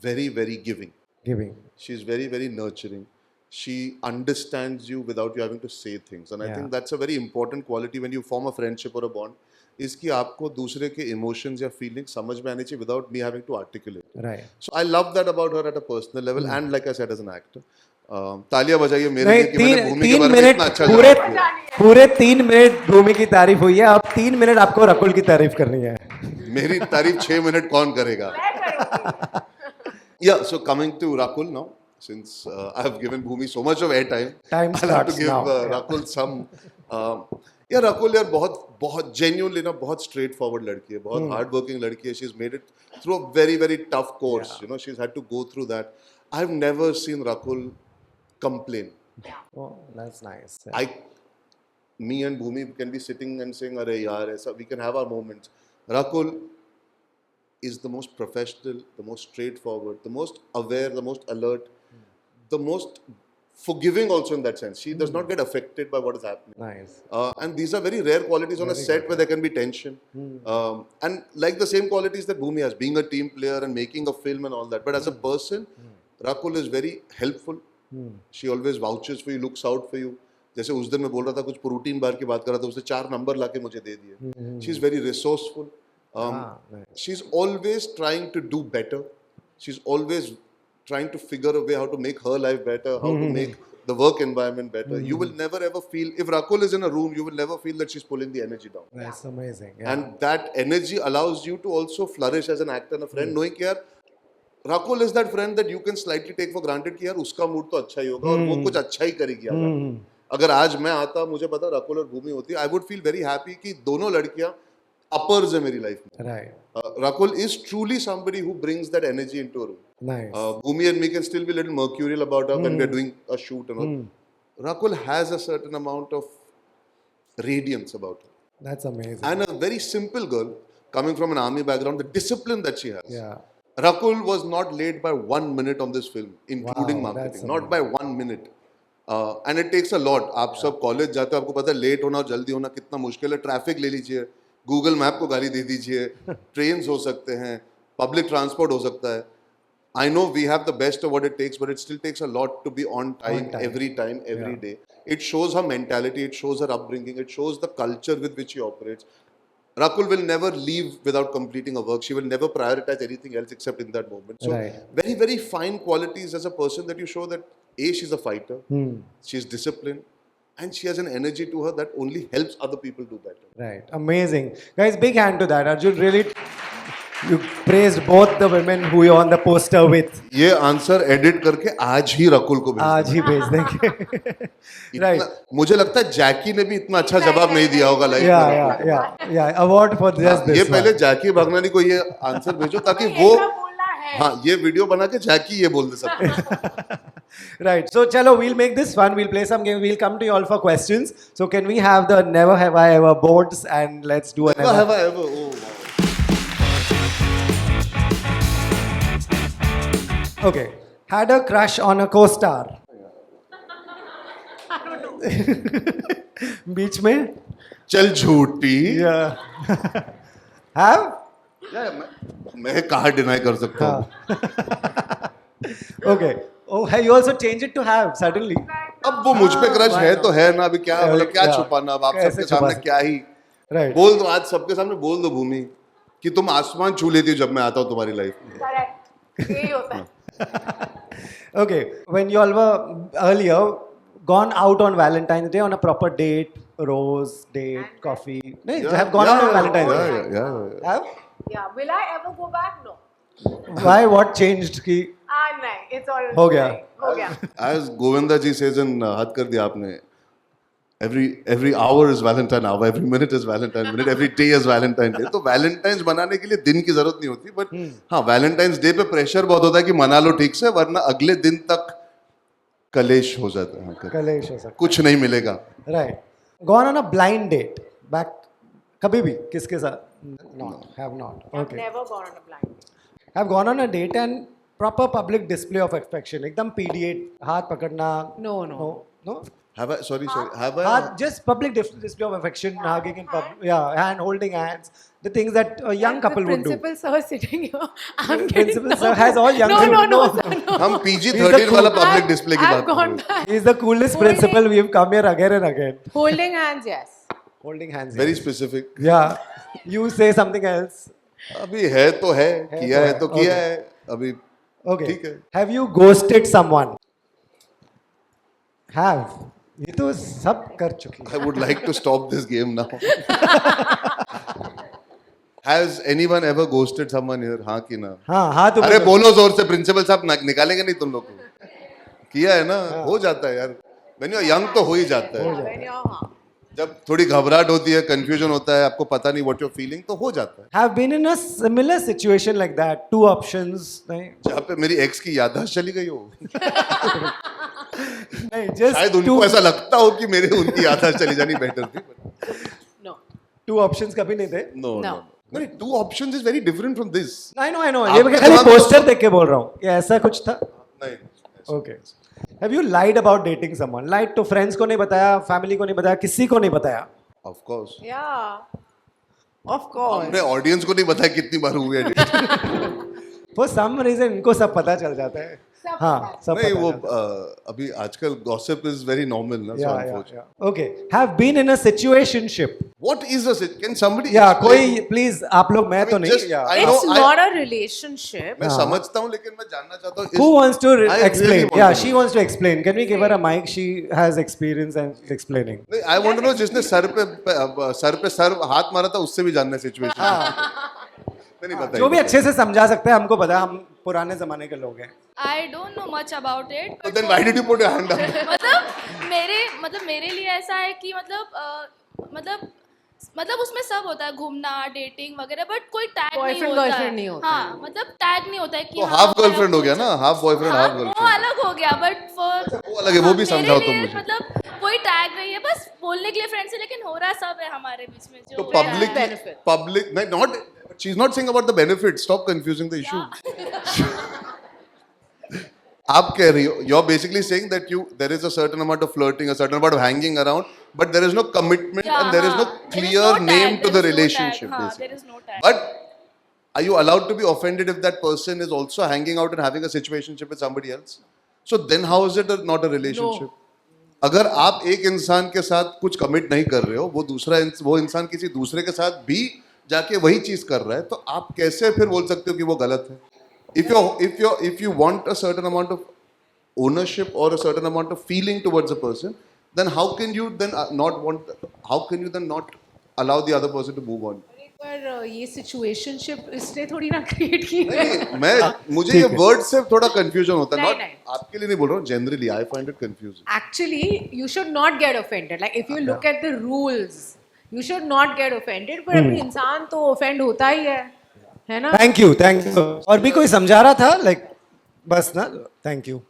very, very giving. Giving. She's very, very nurturing. She understands you without you having to say things. And I think that's a very important quality when you form a friendship or a bond, is कि आपको दूसरे के emotions या feelings समझ में आने चाहिए without me having to articulate it. Right. So I love that about her at a personal level, and like I said, as an actor. तालियां बजाइए मेरे लिए कि मैंने भूमि के बारे में इतना अच्छा पूरे जवाब दिया. पूरे 3 मिनट भूमि की तारीफ हुई है, अब 3 मिनट आपको रकुल की तारीफ करनी है. मेरी तारीफ 6 मिनट कौन करेगा? Yeah, so coming to Rakul now, since I have given Bhumi so much of airtime, Time I'll have to starts give now. Rakul some. Yeah, Rakul यार बहुत genuinely ना बहुत straightforward लड़की है, बहुत hardworking लड़की है. She's made it through a very, very tough course. You know, she's had to go through that. I've never seen Rakul complain. Oh, that's nice. Me and Bhumi can be sitting and saying, "Arey yaar, aisa." We can have our moments. Rakul is the most professional, the most straightforward, the most aware, the most alert, the most forgiving also in that sense. She does not get affected by what is happening. Nice. And these are very rare qualities on a set where there can be tension. And like the same qualities that Bhumi has, being a team player and making a film and all that. But as a person, Rakul is very helpful. She always vouches for you, looks out for you. जैसे उस दिन मैं बोल रहा था कुछ protein bar की बात कर रहा था, उसने 4 नंबर लाके मुझे दे दिए. She's very resourceful. Nice. She's always trying to do better. She's always trying to figure a way how to make her life better, how to make the work environment better. You will never ever feel, if Rakul is in a room, you will never feel that she's pulling the energy down. That's amazing. Yeah. And that energy allows you to also flourish as an actor and a friend, knowing कि यार Rakul is that friend that you can slightly take for granted कि यार उसका mood तो अच्छा ही होगा और वो कुछ अच्छा ही करेगी आगे. अगर आज मैं आता, मुझे पता Rakul और भूमि होती, I would feel very happy कि दोनों लड़कियां uppers है मेरी लाइफ में. Right. Rakul is truly somebody who brings that energy into a room. Nice. Bhumi and me can still be a little mercurial about her when we're doing a shoot and all. Rakul has a certain amount of radiance about her. That's amazing. And a very simple girl, coming from an army background, the discipline that she has. Yeah. Rakul was not late by 1 minute on this film, including Wow, marketing. that's Not by 1 minute. And it takes a lot. आप सब college जाते हो, आपको पता है late होना और जल्दी होना कितना मुश्किल है. ट्रैफिक ले लीजिए, गूगल मैप को गाली दे दीजिए, ट्रेन्स हो सकते हैं, पब्लिक ट्रांसपोर्ट हो सकता है. I know we have the best of what it takes, but it still takes a lot to be on time, every day. It shows her mentality, it shows her upbringing, it shows the culture with which she operates. Rakul will never leave without completing a work. She will never prioritize anything else except in that moment. So, very, very fine qualities as a person that you show that A, she's a fighter, she's disciplined, and she has an energy to her that only helps other people do better. Right. Amazing. Guys, big hand to that. Arjun, really, you praised both the women who you're on the poster with. ये answer edit करके आज ही रकुल को भेज आज ही भेज देंगे. Right. मुझे लगता है जैकी ने भी इतना अच्छा जवाब नहीं दिया होगा लाइफ में. Yeah. Award for just this. ये पहले जैकी भगनानी को ये आंसर भेजो ताकि वो हाँ ये वीडियो बना के जैकी ये बोल दे सकते. Right. So, chalo, we'll make this fun. We'll play some game. We'll come to you all for questions. So, can we have the never have I ever boards and let's do a Never have I ever. Oh, wow. Okay. Had a crush on a co-star. बीच में? चल झूठी. Yeah. Have? Yeah, मैं कहाँ deny कर सकता हूँ. Okay. Oh, you also change it to have suddenly. अब वो मुझ पे क्रश है तो है ना. अभी क्या मतलब क्या छुपाना. अब आप सबके सामने क्या ही बोल दो. आज सबके सामने बोल दो भूमि कि तुम आसमान छू लेती हो जब मैं आता हूँ तुम्हारी लाइफ में. Correct. यही होता है. Okay, when you all were earlier gone out on Valentine's Day on a proper date, rose date, coffee. No, you have gone out on Valentine's Day. Yeah. Have? Yeah. Will I ever go back? No. Why? What changed? कि नहीं. It's all. हो गया. हो गया. As Govinda ji says in हद कर दिया आपने. Every hour is Valentine hour, every minute is Valentine minute, every day is Valentine day. तो Valentine's बनाने के लिए दिन की जरूरत नहीं होती, but हाँ Valentine's day पे प्रेशर बहुत होता है कि मना लो ठीक से, वरना अगले दिन तक कलेश हो जाता है. कलेश हो सकता है. कुछ नहीं मिलेगा. Right. Gone on a blind date. Back. कभी भी किसके साथ? No, have not. Okay. Never gone on a blind date. Have gone on a date and proper public display of affection. एकदम PDA, हाथ पकड़ना. No. Have I? Sorry. Have I? Just public display of affection, hugging in public, hand holding hands, the things that a young couple would do. Principal sir sitting here. Principal sir has all young children. No, sir, no. हम PG-13 वाला public display की बात कर gone रहे back. He's the coolest principal. We've come here again and again. Holding hands, yes. Holding hands. Very specific. Yeah. You say something else. अभी है तो है, किया है तो किया है. अभी Okay. ठीक है. Have you ghosted someone? Have. ये तो सब कर चुकी है. I would like to stop this game now. Has anyone ever ghosted someone here? हाँ कि ना? हाँ तो अरे बोलो जोर से. प्रिंसिपल साहब निकालेंगे नहीं तुम लोग को. किया है ना. हो जाता है यार. When you are young तो हो ही जाता है. जब थोड़ी घबराहट होती है, कंफ्यूजन होता है, आपको पता नहीं what you're feeling, तो हो जाता है. Have been in a similar situation like that. Two options. नहीं. जहाँ पे मेरी एक्स की याददाश्त चली गई हो. नहीं, just शायद उनको ऐसा लगता हो कि मेरे उनकी याददाश्त चली जानी बेटर थी. No. Two options कभी नहीं थे. No. But two options is very different from this. I know. ये मैं खाली पोस्टर देख के बोल रहा हूँ. ये ऐसा कुछ था. नहीं. Okay. Have you lied about dating someone? Lied to friends को नहीं बताया, family को नहीं बताया, किसी को नहीं बताया. Of course. Yeah. Of course. हमने ऑडियंस को नहीं बताया कितनी बार हुए हैं. For some reason इनको सब पता चल जाता है. हाँ, सब नहीं पता वो चलता है. अभी आजकल gossip is very normal ना. So unfortunately. Okay. Have been in a situationship. What is a can somebody? कोई please आप लोग मैं तो नहीं. I know, It's not a relationship. मैं समझता हूँ लेकिन मैं जानना चाहता हूँ. Who wants to explain? Really She wants to explain. Can we give her a mic? She has experience and explaining. I want to know जिसने सर पे सर हाथ मारा था उससे भी जानना है situation. नहीं पता. जो भी अच्छे से समझा सकते हैं हमको पता. हम पुराने जमाने के लोग हैं. I don't know much about it. But then why did you put your hand up? मतलब मेरे लिए ऐसा है कि मतलब उसमें सब होता है, घूमना, डेटिंग वगैरह, बट कोई टैग नहीं Boyfriend, होता है. girlfriend नहीं होता हाँ, मतलब टैग नहीं होता है कि तो हाफ गर्लफ्रेंड हो गया ना. हाफ बॉयफ्रेंड हाफ वो गर्लफ्रेंड. अलग हो गया, बट वो अलग है. वो भी समझाओ तुम मुझे. मतलब कोई टैग नहीं है, बस बोलने के लिए फ्रेंड्स है, लेकिन हो रहा सब है हमारे बीच में जो तो पब्लिक नहीं not she's not saying about the benefits. Stop confusing the issue. आप कह रही हो, you're basically saying that there is a certain amount of flirting, a certain amount of hanging around, but there is no commitment and there is no clear name to the relationship. There is no tag. But are you allowed to be offended if that person is also hanging out and having a situationship with somebody else? So then how is it not a relationship? अगर आप एक इंसान के साथ कुछ commit नहीं कर रहे हो, वो इंसान किसी दूसरे के साथ भी जाके वही चीज कर रहा है, तो आप कैसे फिर बोल सकते हो कि वो गलत है? If you want a certain amount of ownership or a certain amount of feeling towards a person, then how can you then not allow the other person to move on? पर ये सिचुएशनशिप इसने थोड़ी ना create की है. मुझे ये word से थोड़ा कंफ्यूजन होता है. नहीं, Not नहीं. आपके लिए नहीं बोल रहा हूँ, generally I find it confusing. Actually, you should not get offended. Like if you look at the rules, you should not get offended. पर अभी इंसान तो offend होता ही है ना? Thank you. और भी कोई समझा रहा था लाइक बस ना. Thank you.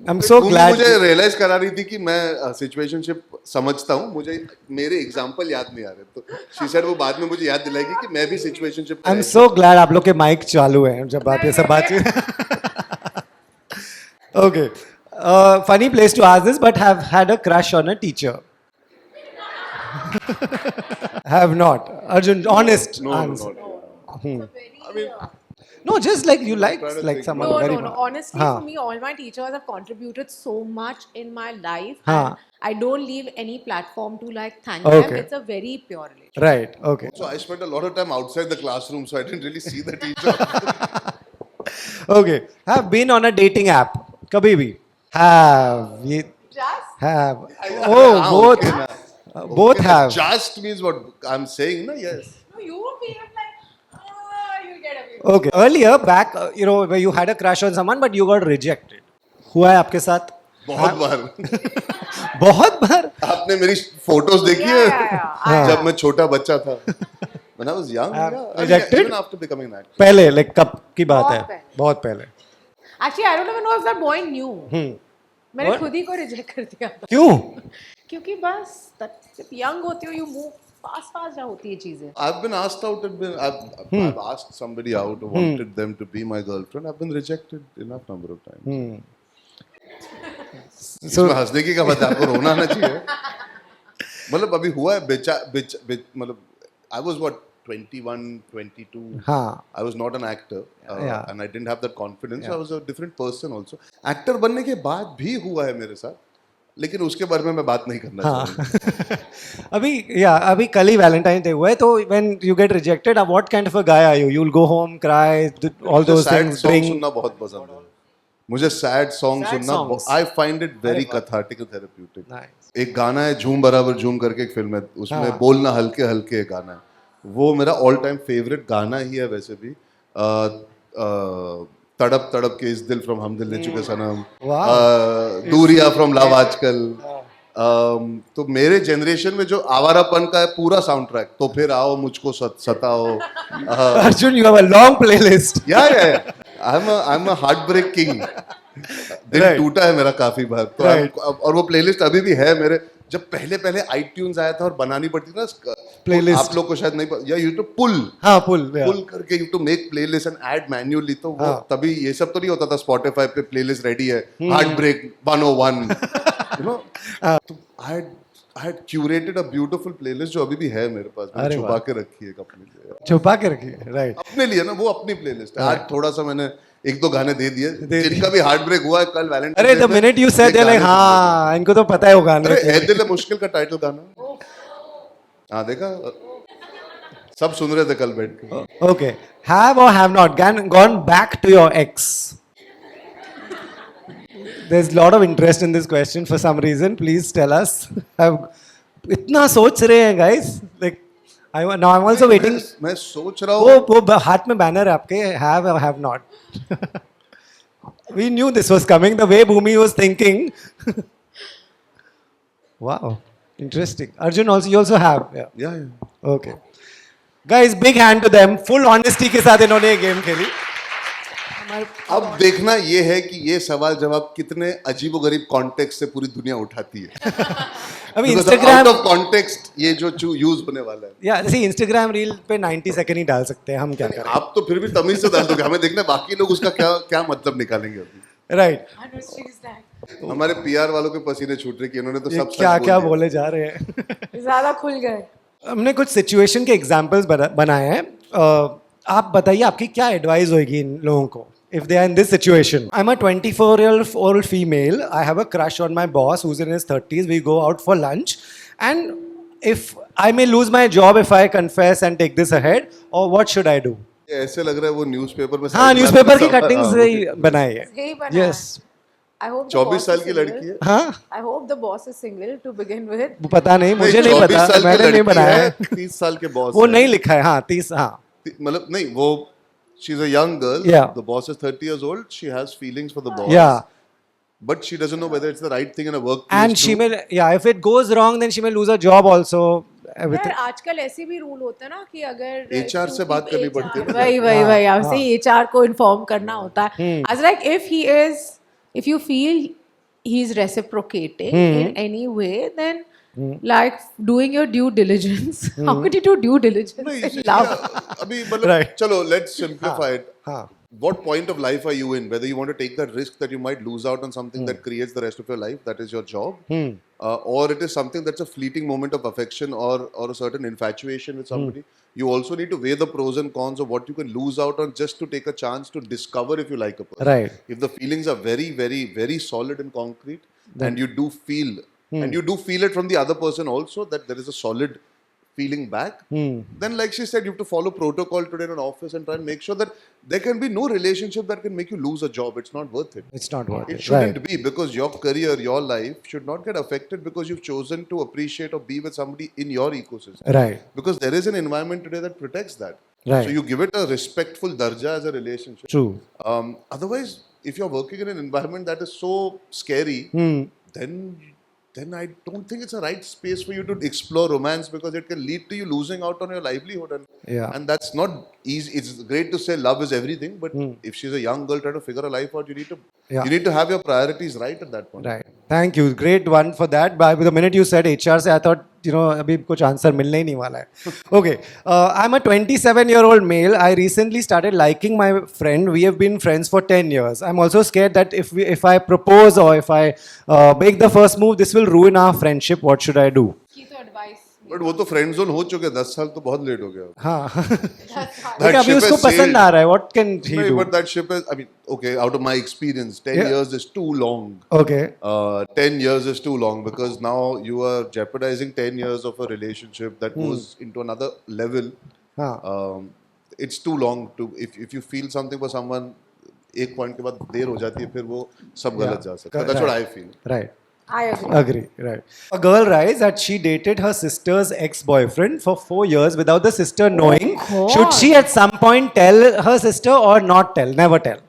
I am so glad. मुझे रियलाइज करा रही थी कि मैं सिचुएशनशिप समझता हूँ, मुझे मेरे एग्जांपल याद नहीं आ रहे, तो शी सेड वो बाद में मुझे याद दिलाएगी कि मैं भी situationship. I am so glad आप लोग के माइक चालू हैं जब आप ये सब बात. Okay, funny place to ask this, but have had a crush on a teacher? Have not. Arjun, honest answer. I mean, No, just like you like Trying to think. someone No, very no, no. much. Honestly, हाँ. for me, all my teachers have contributed so much in my life. हाँ. And I don't leave any platform to like thank Okay. them. It's a very pure relationship. Right. Okay. so I spent a lot of time outside the classroom, so I didn't really see the teacher. Okay. Have been on a dating app? कभी भी? Have. ये Just have. Ah, Oh, both. okay, na. Both Okay, have. Just means what I'm saying, na? Yes. no, you would be like, you get away. Okay. Earlier, back, where you had a crush on someone, but you got rejected. हुआ है आपके साथ? बहुत बार. बहुत बार. आपने मेरी photos देखी Yeah, है? yeah. जब मैं छोटा बच्चा था. When I was young, Have yeah. I mean, rejected? even after becoming an actor. पहले, like कब की बात बहुत है? पहले. बहुत पहले. Actually, I don't even know if that boy knew. मैंने What? खुद ही को रिजेक्ट कर दिया. क्यों? क्योंकि बस जब यंग होती हो, you move fast जा होती है चीजें. I've been asked out. I've asked somebody out, or wanted them to be my girlfriend. I've been rejected enough number of times. इसमें हंसने की क्या बात है? आपको रोना आना चाहिए. मतलब अभी हुआ है मतलब I was what 21, 22. हाँ. I was not an actor, Yeah. and I didn't have that confidence. Yeah. I was a different person also. Actor बनने के बाद भी हुआ है मेरे साथ, लेकिन उसके बारे में मैं बात नहीं करना चाहूँगा. अभी कल ही वैलेंटाइन डे हुआ है, तो when you get rejected, what kind of a guy are you? You'll go home, cry, all those मुझे sad things, song drink. सुनना बहुत पसंद है. मुझे सैड सॉन्ग Sad सुनना songs. I find it very अरे वाह. cathartic and therapeutic. Nice. एक गाना है झूम बराबर झूम करके, एक फिल्म है, उसमें हाँ. बोलना हल्के हल्के एक गाना है, वो मेरा ऑल टाइम फेवरेट गाना ही है वैसे भी. तड़प तड़प के इस दिल फ्रॉम हम दिल ले चुके सनम, दूरिया फ्रॉम लव आजकल. तो मेरे जनरेशन में जो आवारापन का है पूरा साउंड ट्रैक, तो फिर आओ मुझको सताओ. Arjun, you have a long playlist. या I'm a heartbreak king. दिल Right. टूटा है मेरा काफी बार, तो Right. और वो प्लेलिस्ट अभी भी है मेरे. जब पहले iTunes आया था और बनानी पड़ती थी ना Playlist. आप लोग को शायद नहीं पता, या यू टू पुल हाँ, pull. Yeah. पुल करके you to make playlist and add manually. तो वो हाँ. तभी ये सब तो नहीं होता था. Spotify पे प्लेलिस्ट रेडी है, हार्ट ब्रेक 101, यू नो. तो आई had curated a beautiful playlist जो अभी भी है मेरे पास. मैंने अरे छुपा वाह. के रखी है अपने लिए. छुपा के रखी है, राइट. अपने लिए ना, वो अपनी प्लेलिस्ट है. आज थोड़ा सा मैंने एक दो गाने दे दिए दिए. जिनका भी हार्ट ब्रेक हुआ है. कल वैलेंटाइन अरे the minute you said like हाँ इनको तो पता है वो गाने. अरे ए दिल है मुश्किल का टाइटल गाना. हाँ देखा, सब सुन रहे थे कल बैठ के. Okay. Have or have not gone back to your ex? There's a lot of interest in this question for some reason. Please tell us. इतना सोच रहे हैं guys. Like now I'm also waiting. मैं सोच रहा हूँ. वो हाथ में बैनर है आपके. Have or have not? We knew this was coming. The way Bhumi was thinking. Wow, interesting. Arjun also, you also have. Yeah. Yeah. Okay. Guys, big hand to them. Full honesty के साथ इन्होंने ये game खेली. अब देखना ये है कि ये सवाल जवाब कितने अजीबोगरीब कॉन्टेक्स्ट से पूरी दुनिया उठाती है. अभी आउट इंस्टाग्राम ऑफ कॉन्टेक्स्ट ये जो यूज होने वाला है. या जैसे इंस्टाग्राम रील पे 90 सेकंड ही डाल सकते हैं, हम क्या करें. आप तो फिर भी तमीज से डाल दोगे, हमें देखना बाकी लोग उसका क्या क्या मतलब निकालेंगे अभी. राइट. हमारे पीआर वालों के पसीने छूट रहे कि उन्होंने तो सब क्या सच क्या बोल बोले जा रहे हैं. ज्यादा खुल गए. हमने कुछ सिचुएशन के एग्जांपल्स बनाए हैं. आप बताइए आपकी क्या एडवाइस होगी इन लोगों को if they are in this situation. I'm a 24-year-old female. I have a crush on my boss who's in his 30s. We go out for lunch, and if I may lose my job if I confess and take this ahead, or what should I do? दिया. ऐसे लग रहा है वो newspaper में हाँ, newspaper की cutting से ही बनाई है. सही बनाया. Yes. I hope the 24 boss साल is की single. लड़की है. हाँ, I hope the boss is single to begin with. पता नहीं, मुझे नहीं 24 पता, साल की मैंने नहीं लड़की बनाया है, है. 30 साल के बॉस वो नहीं लिखा है. हाँ, 30. हाँ. मतलब नहीं वो she's a young girl. Yeah. The boss is 30 years old. She has feelings for the boss. Yeah. But she doesn't know whether it's the right thing in a workplace. And she too. may, yeah, if it goes wrong, then she may lose her job also. यार Everything. आजकल ऐसे भी rule होता है ना कि अगर HR से बात करनी पड़ती है ना. वही आपसे HR को इन्फॉर्म करना होता है. As like if you feel he's reciprocating in any way, then like doing your due diligence. How could you do due diligence नहीं, in love? अभी मतलब Right. चलो let's simplify it. हाँ. What point of life are you in? Whether you want to take that risk that you might lose out on something that creates the rest of your life, that is your job, or it is something that's a fleeting moment of affection or a certain infatuation with somebody. You also need to weigh the pros and cons of what you can lose out on just to take a chance to discover if you like a person. Right. If the feelings are very, very, very solid and concrete, and you do feel, and you do feel it from the other person also that there is a solid feeling back, then like she said, you have to follow protocol today in an office and try and make sure that there can be no relationship that can make you lose a job. It's not worth it. It's not worth It it. shouldn't Right. be, because your career, your life should not get affected because you've chosen to appreciate or be with somebody in your ecosystem. Right. Because there is an environment today that protects that. Right. So you give it a respectful darja as a relationship. True. Otherwise, if you're working in an environment that is so scary, then I don't think it's a right space for you to explore romance, because it can lead to you losing out on your livelihood. And that's not easy. It's great to say love is everything, but if she's a young girl trying to figure her life out, you need to have your priorities right at that point. Right. Thank you. Great one for that. But the minute you said HR से, I thought, अभी कुछ answer मिलने ही नहीं वाला है. Okay. I'm a 27-year-old male. I recently started liking my friend. We have been friends for 10 years. I'm also scared that if I propose or if I make the first move, this will ruin our friendship. What should I do? की तो advice. But वो तो friend zone हो चुके 10 साल तो बहुत late हो गया. हाँ. That लेकिन अभी ship उसको has पसंद sailed. आ रहा है. What can he No, do? but that ship is, I mean, okay, out of my experience, 10 Yeah. years is too long. Okay. 10 years is too long, because now you are jeopardizing 10 years of a relationship that goes into another level. हाँ. It's too long to, if you feel something for someone, एक point के बाद देर हो जाती है, फिर वो सब गलत जा सकता है. That's what I feel. Right. I agree. Agree, right. A girl writes that she dated her sister's ex-boyfriend for 4 years without the sister knowing. God. Should she at some point tell her sister or not tell? Never tell.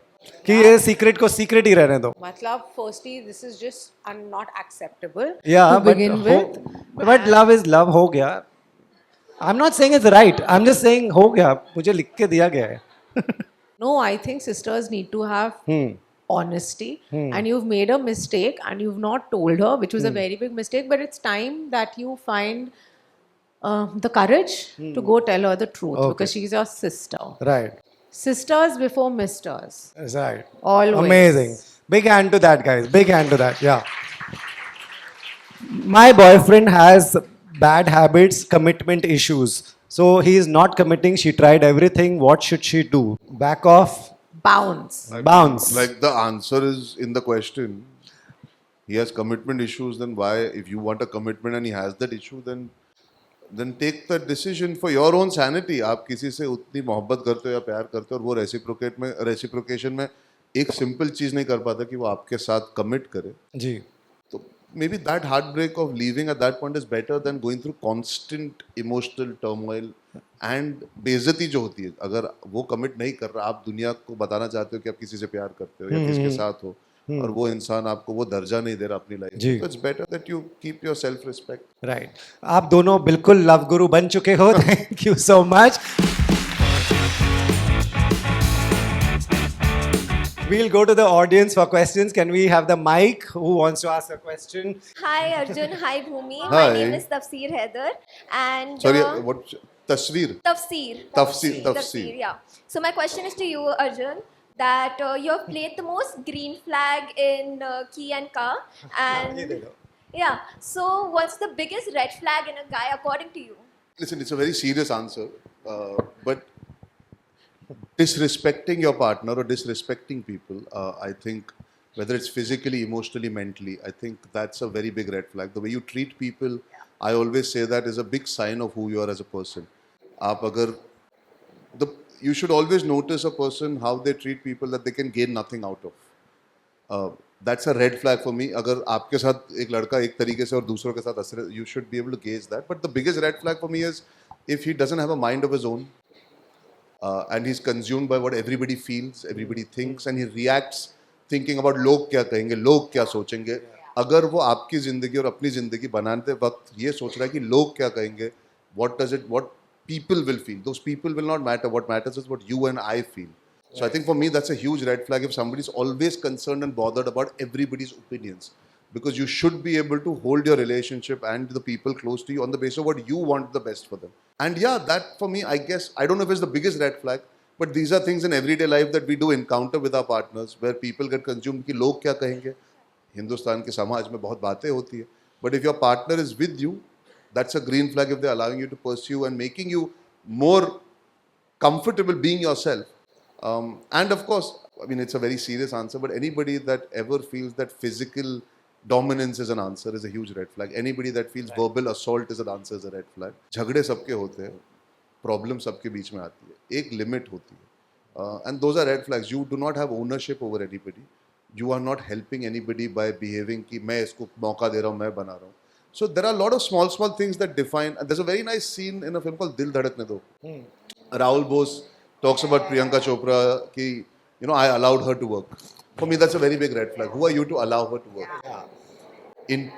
कि ये secret को secret ही रहने दो. मतलब firstly, this is just not acceptable Yeah, to begin with. but love is love. हो गया. I'm not saying it's right. I'm just saying हो गया. मुझे लिख के दिया गया है. No, I think sisters need to have honesty, and you've made a mistake and you've not told her, which was a very big mistake, but it's time that you find the courage to go tell her the truth, because she's your sister. Right. Sisters before misters. That's right. Always. Amazing. Big hand to that, guys. Big hand to that. Yeah. My boyfriend has bad habits, commitment issues. So he is not committing. She tried everything. What should she do? Back off. Bounce. Bounce. Like the answer is in the question. He has commitment issues, then why, if you want a commitment and he has that issue, then take the decision for your own sanity. आप किसी से उतनी मोहब्बत करते हो या प्यार करते हो और वो रेसिप्रोकेशन में एक सिंपल चीज़ नहीं कर पाता कि वो आपके साथ कमिट करे. जी. तो maybe that heartbreak of leaving at that point is better than going through constant emotional turmoil and बेइज्जती जो होती है. अगर वो कमिट नहीं कर रहा, आप दुनिया को बताना चाहते हो कि आप किसी से प्यार करते हो या किसके साथ हो, और वो इंसान आपको वो दर्जा नहीं दे रहा अपनी लाइफ जी. में, तो it's better that you keep your self respect. Right. आप दोनों बिल्कुल लव गुरु बन चुके हो. Thank you so much. We'll go to the audience for questions. Can we have the mic? Who wants to ask a question? Hi Arjun, hi Bhumi. Hi. My name is Tafseer Haider and Sorry, what? Tasveer? Tafseer. Tafseer. Yeah. So my question is to you, Arjun, that you have played the most green flag in Key and Ka, and yeah. So what's the biggest red flag in a guy according to you? Listen, it's a very serious answer, but disrespecting your partner or disrespecting people, I think, whether it's physically, emotionally, mentally, I think that's a very big red flag. The way you treat people, I always say that is a big sign of who you are as a person. आप अगर you should always notice a person how they treat people that they can gain nothing out of. That's a red flag for me. अगर आपके साथ एक लड़का एक तरीके से और दूसरों के साथ हंस रहे, you should be able to gauge that. But the biggest red flag for me is if he doesn't have a mind of his own, and he's consumed by what everybody feels, everybody thinks, and he reacts thinking about लोग क्या कहेंगे, लोग क्या सोचेंगे. अगर वो आपकी जिंदगी और अपनी जिंदगी बनाते वक्त ये सोच रहा है कि लोग क्या कहेंगे, what people will feel. Those people will not matter. What matters is what you and I feel. So I think for me that's a huge red flag if somebody's always concerned and bothered about everybody's opinions. Because you should be able to hold your relationship and the people close to you on the basis of what you want the best for them. And yeah, that for me, I guess, I don't know if it's the biggest red flag, but these are things in everyday life that we do encounter with our partners where people get consumed कि लोग क्या कहेंगे. हिंदुस्तान के समाज में बहुत बातें होती है. But if your partner is with you, that's a green flag if they're allowing you to pursue and making you more comfortable being yourself. And of course, I mean, it's a very serious answer, but anybody that ever feels that physical dominance is an answer is a huge red flag. Anybody that feels verbal assault is an answer is a red flag. झगड़े सबके होते हैं, problem सबके बीच में आती है, एक limit होती है, and those are red flags. You do not have ownership over anybody. You are not helping anybody by behaving कि मैं इसको मौका दे रहा हूँ, मैं बना रहा हूँ. So there are a lot of small things that define. And there's a very nice scene in a film called Dil Dhadakne Do. Rahul Bose talks about Priyanka Chopra कि I allowed her to work. For me, that's a very big red flag. Who are you to allow her to work? In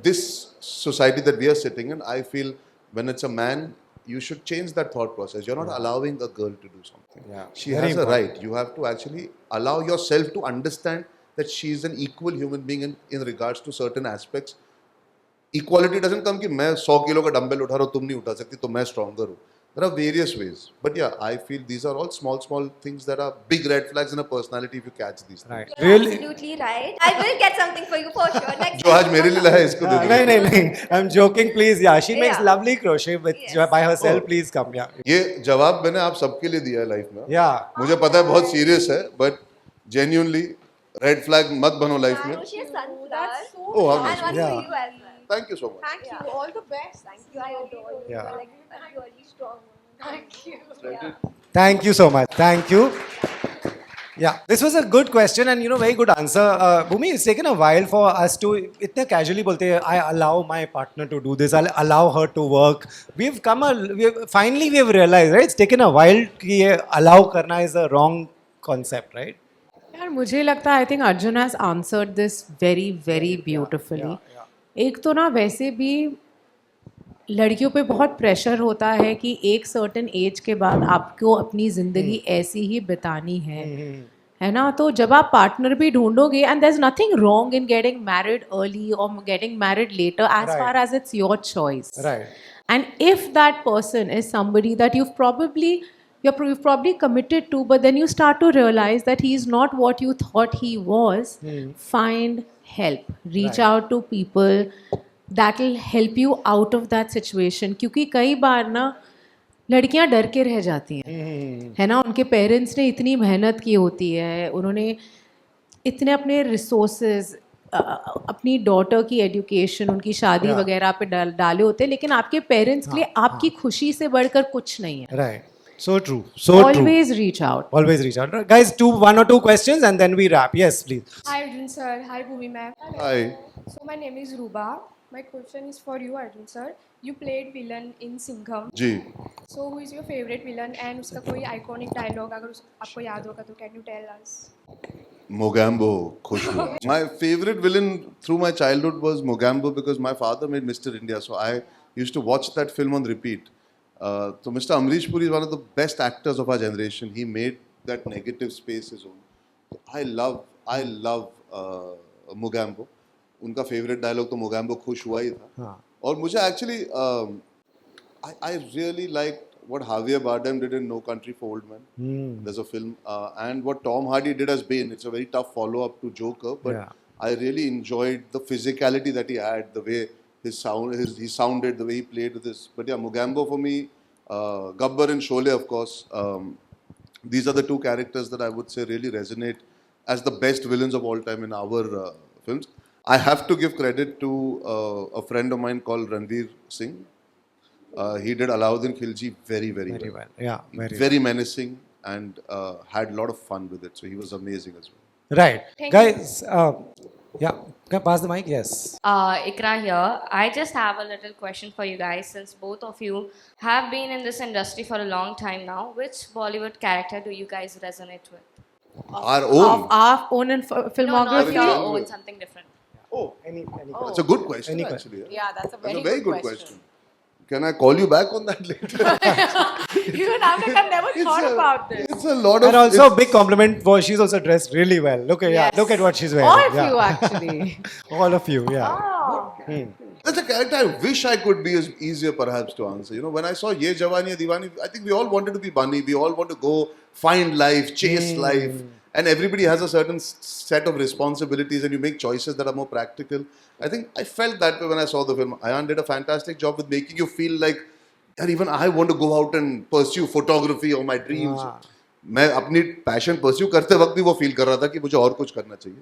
this society that we are sitting in, I feel when it's a man, you should change that thought process. You're not allowing a girl to do something. She Very has important. a right. You have to actually allow yourself to understand that she is an equal human being in regards to certain aspects. Equality doesn't come कि मैं 100 kilo का dumbbell उठा रहा हूँ, तुम नहीं उठा सकती, तो मैं stronger हूँ. There are various ways. But yeah, I feel these are all small things that are big red flags in a personality if you catch these things. Right. You're Really? absolutely right. I will get something for you for sure. Next जो आज मेरे लिए लाया है इसको दे दो. नहीं. I'm joking, please. Yeah, she makes Yeah. lovely crochet with Yes. by herself. Oh. Please come. Yeah. ये जवाब मैंने आप सबके लिए दिया है लाइफ में. Yeah. मुझे पता है बहुत सीरियस है, but genuinely red flag मत बनो लाइफ में. She has sunflower. Oh, how And nice. one Yeah. for you as well. Thank you so much. Thank you. All the best. Thank you. I adore you. Yeah. You're like a really strong woman. Thank you. Yeah. Thank you so much. Thank you. Yeah, this was a good question and very good answer. Bhumi, it's taken a while for us to इतने casually बोलते हैं I allow my partner to do this, I'll allow her to work. Finally we have realized, right? It's taken a while कि ये allow करना is a wrong concept, right? यार मुझे लगता है I think Arjun has answered this very very beautifully. एक तो ना वैसे भी लड़कियों पे बहुत प्रेशर होता है कि एक सर्टेन एज के बाद आपको अपनी ज़िंदगी ऐसी ही बितानी है ना. तो जब आप पार्टनर भी ढूंढोगे and there is nothing wrong in getting married early और getting married later as Right. Far as it's your choice. Right. And if that person is somebody that you've probably committed to, but then you start to realize that he's not what you thought he was, find help. Reach Right. out to people that will help you out of that situation. क्योंकि कई बार ना लड़कियां डर के रह जाती हैं, है ना. उनके पेरेंट्स ने इतनी मेहनत की होती है, उन्होंने इतने अपने रिसोर्सेज अपनी डॉटर की एजुकेशन, उनकी शादी Yeah. वगैरह पे डाले होते हैं, लेकिन आपके पेरेंट्स के लिए आपकी खुशी से बढ़कर कुछ नहीं है. Right. So true. So true. Always reach out. Always reach out. Guys, one or two questions and then we wrap. Yes, please. Hi Arjun sir, hi Bhumi ma'am. Hi. So my name is Ruba. My question is for you Arjun sir. You played villain in Singham. Ji. So who is your favorite villain and उसका कोई iconic dialogue अगर आपको याद होगा तो can you tell us? Mogambo, Khushbu. My favorite villain through my childhood was Mogambo because my father made Mr. India, so I used to watch that film on repeat. So Mr. Amrish Puri is one of the best actors of our generation. He made that negative space his own. I love Mugambo. उनका favourite dialogue तो Mugambo खुश हुआ ही था. हाँ. और मुझे actually I really liked what Javier Bardem did in No Country for Old Men. There's a film, and what Tom Hardy did as Bane. It's a very tough follow-up to Joker, but Yeah. I really enjoyed the physicality that he had, the way he sounded, the way he played with this. But yeah, Mugambo for me, Gabbar and Sholay, of course. These are the two characters that I would say really resonate as the best villains of all time in our films. I have to give credit to a friend of mine called Ranveer Singh. He did Alauddin Khilji very, very, Very well. well. Yeah, very Very menacing and had a lot of fun with it. So he was amazing as well. well. Right. Thank Guys, yeah, can I pass the mic? Yes. Ikra here. I just have a little question for you guys. Since both of you have been in this industry for a long time now, which Bollywood character do you guys resonate with? Our own. Of our own No, filmography. not your Filmography. own, something different. Oh, Any that's a good question Any actually. Yeah, that's a That's very, a very good question. question. Can I call you back on that later? Even I'm like, I've never thought about this. It's a lot of. And also a it's- big compliment for she's also dressed really well. Look at Yes. look at what she's wearing. All of yeah. you, actually. All of you, yeah. That's a character I wish I could be as easier perhaps to answer. You know, when I saw Ye Jawani Hai Diwani, I think we all wanted to be bunny. We all want to go find life, chase life. And everybody has a certain set of responsibilities and you make choices that are more practical. I think I felt that way when I saw the film. Ayan did a fantastic job with making you feel like, यार even I want to go out and pursue photography or my dreams. मैं अपनी passion pursue करते वक्त भी वो feel कर रहा था कि मुझे और कुछ करना चाहिए.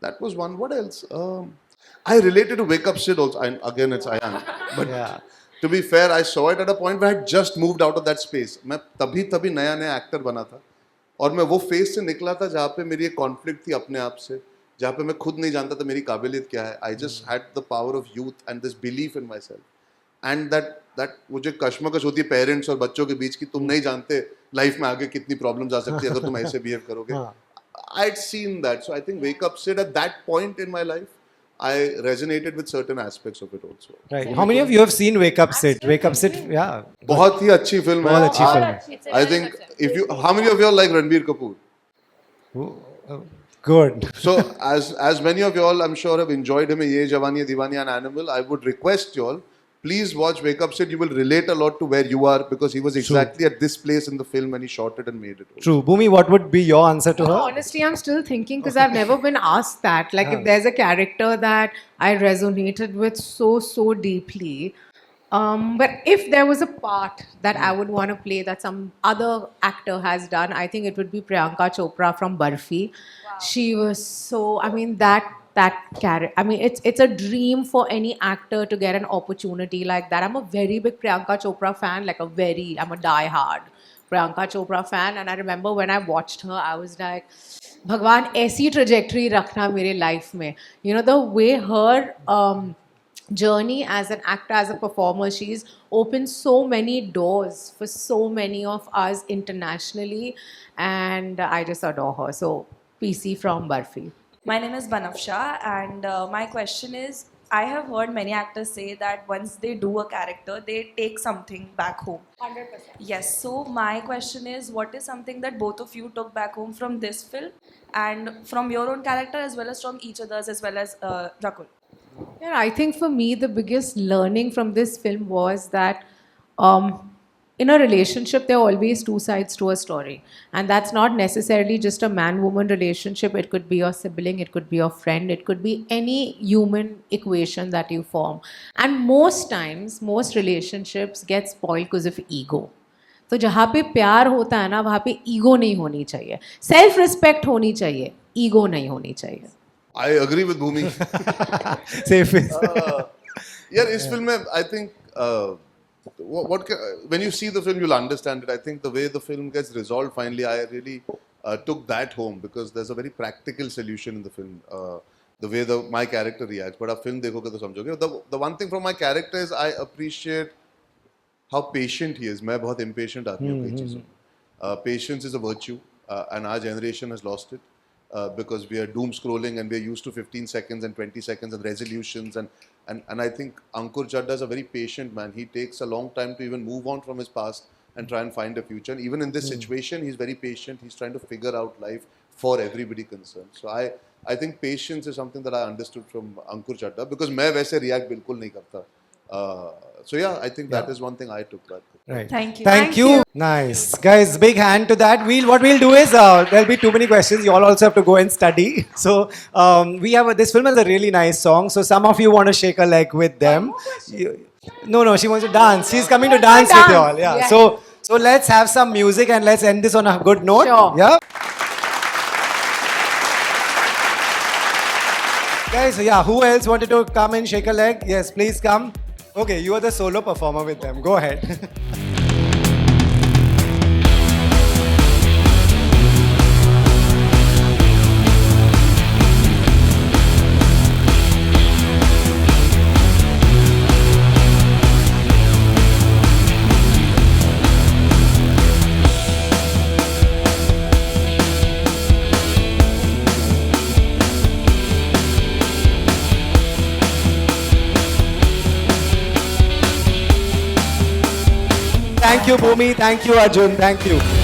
That was one. What else? I related to Wake Up Sid also. Again, it's Ayan. But Yeah. to be fair, I saw it at a point where I had just moved out of that space. मैं तभी नया actor बना था और मैं वो phase से निकला था जहाँ पे मेरी एक कॉन्फ्लिक्ट थी अपने आप से, जहाँ पे मैं खुद नहीं जानता था मेरी काबिलियत क्या है. I just had the power of youth and this belief in my self and that मुझे कश्मकश होती है पेरेंट्स और बच्चों के बीच की, तुम नहीं जानते लाइफ में आगे कितनी प्रॉब्लम्स आ सकती है अगर तुम ऐसे बिहेव करोगे. I had seen that, so I think wake up Sid at that point in my life I resonated with certain aspects of it also. Right. How many of you have seen Wake Up Sid? Wake Up Sid, yeah. बहुत ही अच्छी film है. बहुत अच्छी film है. I think if you, how many of you all like Ranbir Kapoor? Good. So as many of you all I'm sure have enjoyed him in Ye Jawani Hai Diwani and Animal, I would request you all, please watch Wake Up Sid. You will relate a lot to where you are because he was exactly at this place in the film when he shot it and made it. True. Bhumi, what would be your answer to her? Honestly, I'm still thinking because I've never been asked that. Like, if there's a character that I resonated with so deeply. But if there was a part that I would want to play that some other actor has done, I think it would be Priyanka Chopra from Barfi. She was so, I mean, that character, I mean, it's a dream for any actor to get an opportunity like that. I'm a very big Priyanka Chopra fan, I'm a die-hard Priyanka Chopra fan. And I remember when I watched her, I was like, Bhagwan, aisi trajectory rakhna mere life mein. You know, the way her journey as an actor, as a performer, she's opened so many doors for so many of us internationally, and I just adore her. So, PC from Barfi. My name is Banafsha, and my question is, I have heard many actors say that once they do a character, they take something back home. 100%. Yes, so my question is, what is something that both of you took back home from this film and from your own character as well as from each other's as well as Rakul? Yeah, I think for me, the biggest learning from this film was that in a relationship, there are always two sides to a story. And that's not necessarily just a man-woman relationship. It could be your sibling, it could be your friend, it could be any human equation that you form. And most times, most relationships get spoiled because of ego. तो जहाँ पे प्यार होता है ना, वहाँ पे ego नहीं होनी चाहिए, सेल्फ रिस्पेक्ट होनी चाहिए, ईगो नहीं होनी चाहिए. I agree with Bhumi. Safe. Yeah, this film, I think, when you see the film, you'll understand it. I think the way the film gets resolved finally, I really took that home because there's a very practical solution in the film. The way my character reacts. But a film देखोगे तो समझोगे. The one thing from my character is I appreciate how patient he is. मैं बहुत impatient आदमी हूँ कई चीज़ों में. Patience is a virtue, and our generation has lost it. Because we are doom scrolling and we are used to 15 seconds and 20 seconds and resolutions and I think Ankur Chadda is a very patient man. He takes a long time to even move on from his past and try and find a future. And even in this situation, he's very patient. He's trying to figure out life, for everybody concerned. So I think patience is something that I understood from Ankur Chadda, because मैं वैसे react बिल्कुल नहीं करता. So yeah, I think that is one thing I took back. Right. Thank you. Thank you. Nice. Guys, big hand to that. What we'll do is, there'll be too many questions. You all also have to go and study. So, this film has a really nice song. So, some of you want to shake a leg with them. No, she wants to dance. She's coming to dance with you all. Yeah. So let's have some music and let's end this on a good note. Sure. Yeah. Guys, yeah, who else wanted to come and shake a leg? Yes, please come. Okay, you are the solo performer with them. Go ahead. Thank you, Bhumi. Thank you, Arjun. Thank you.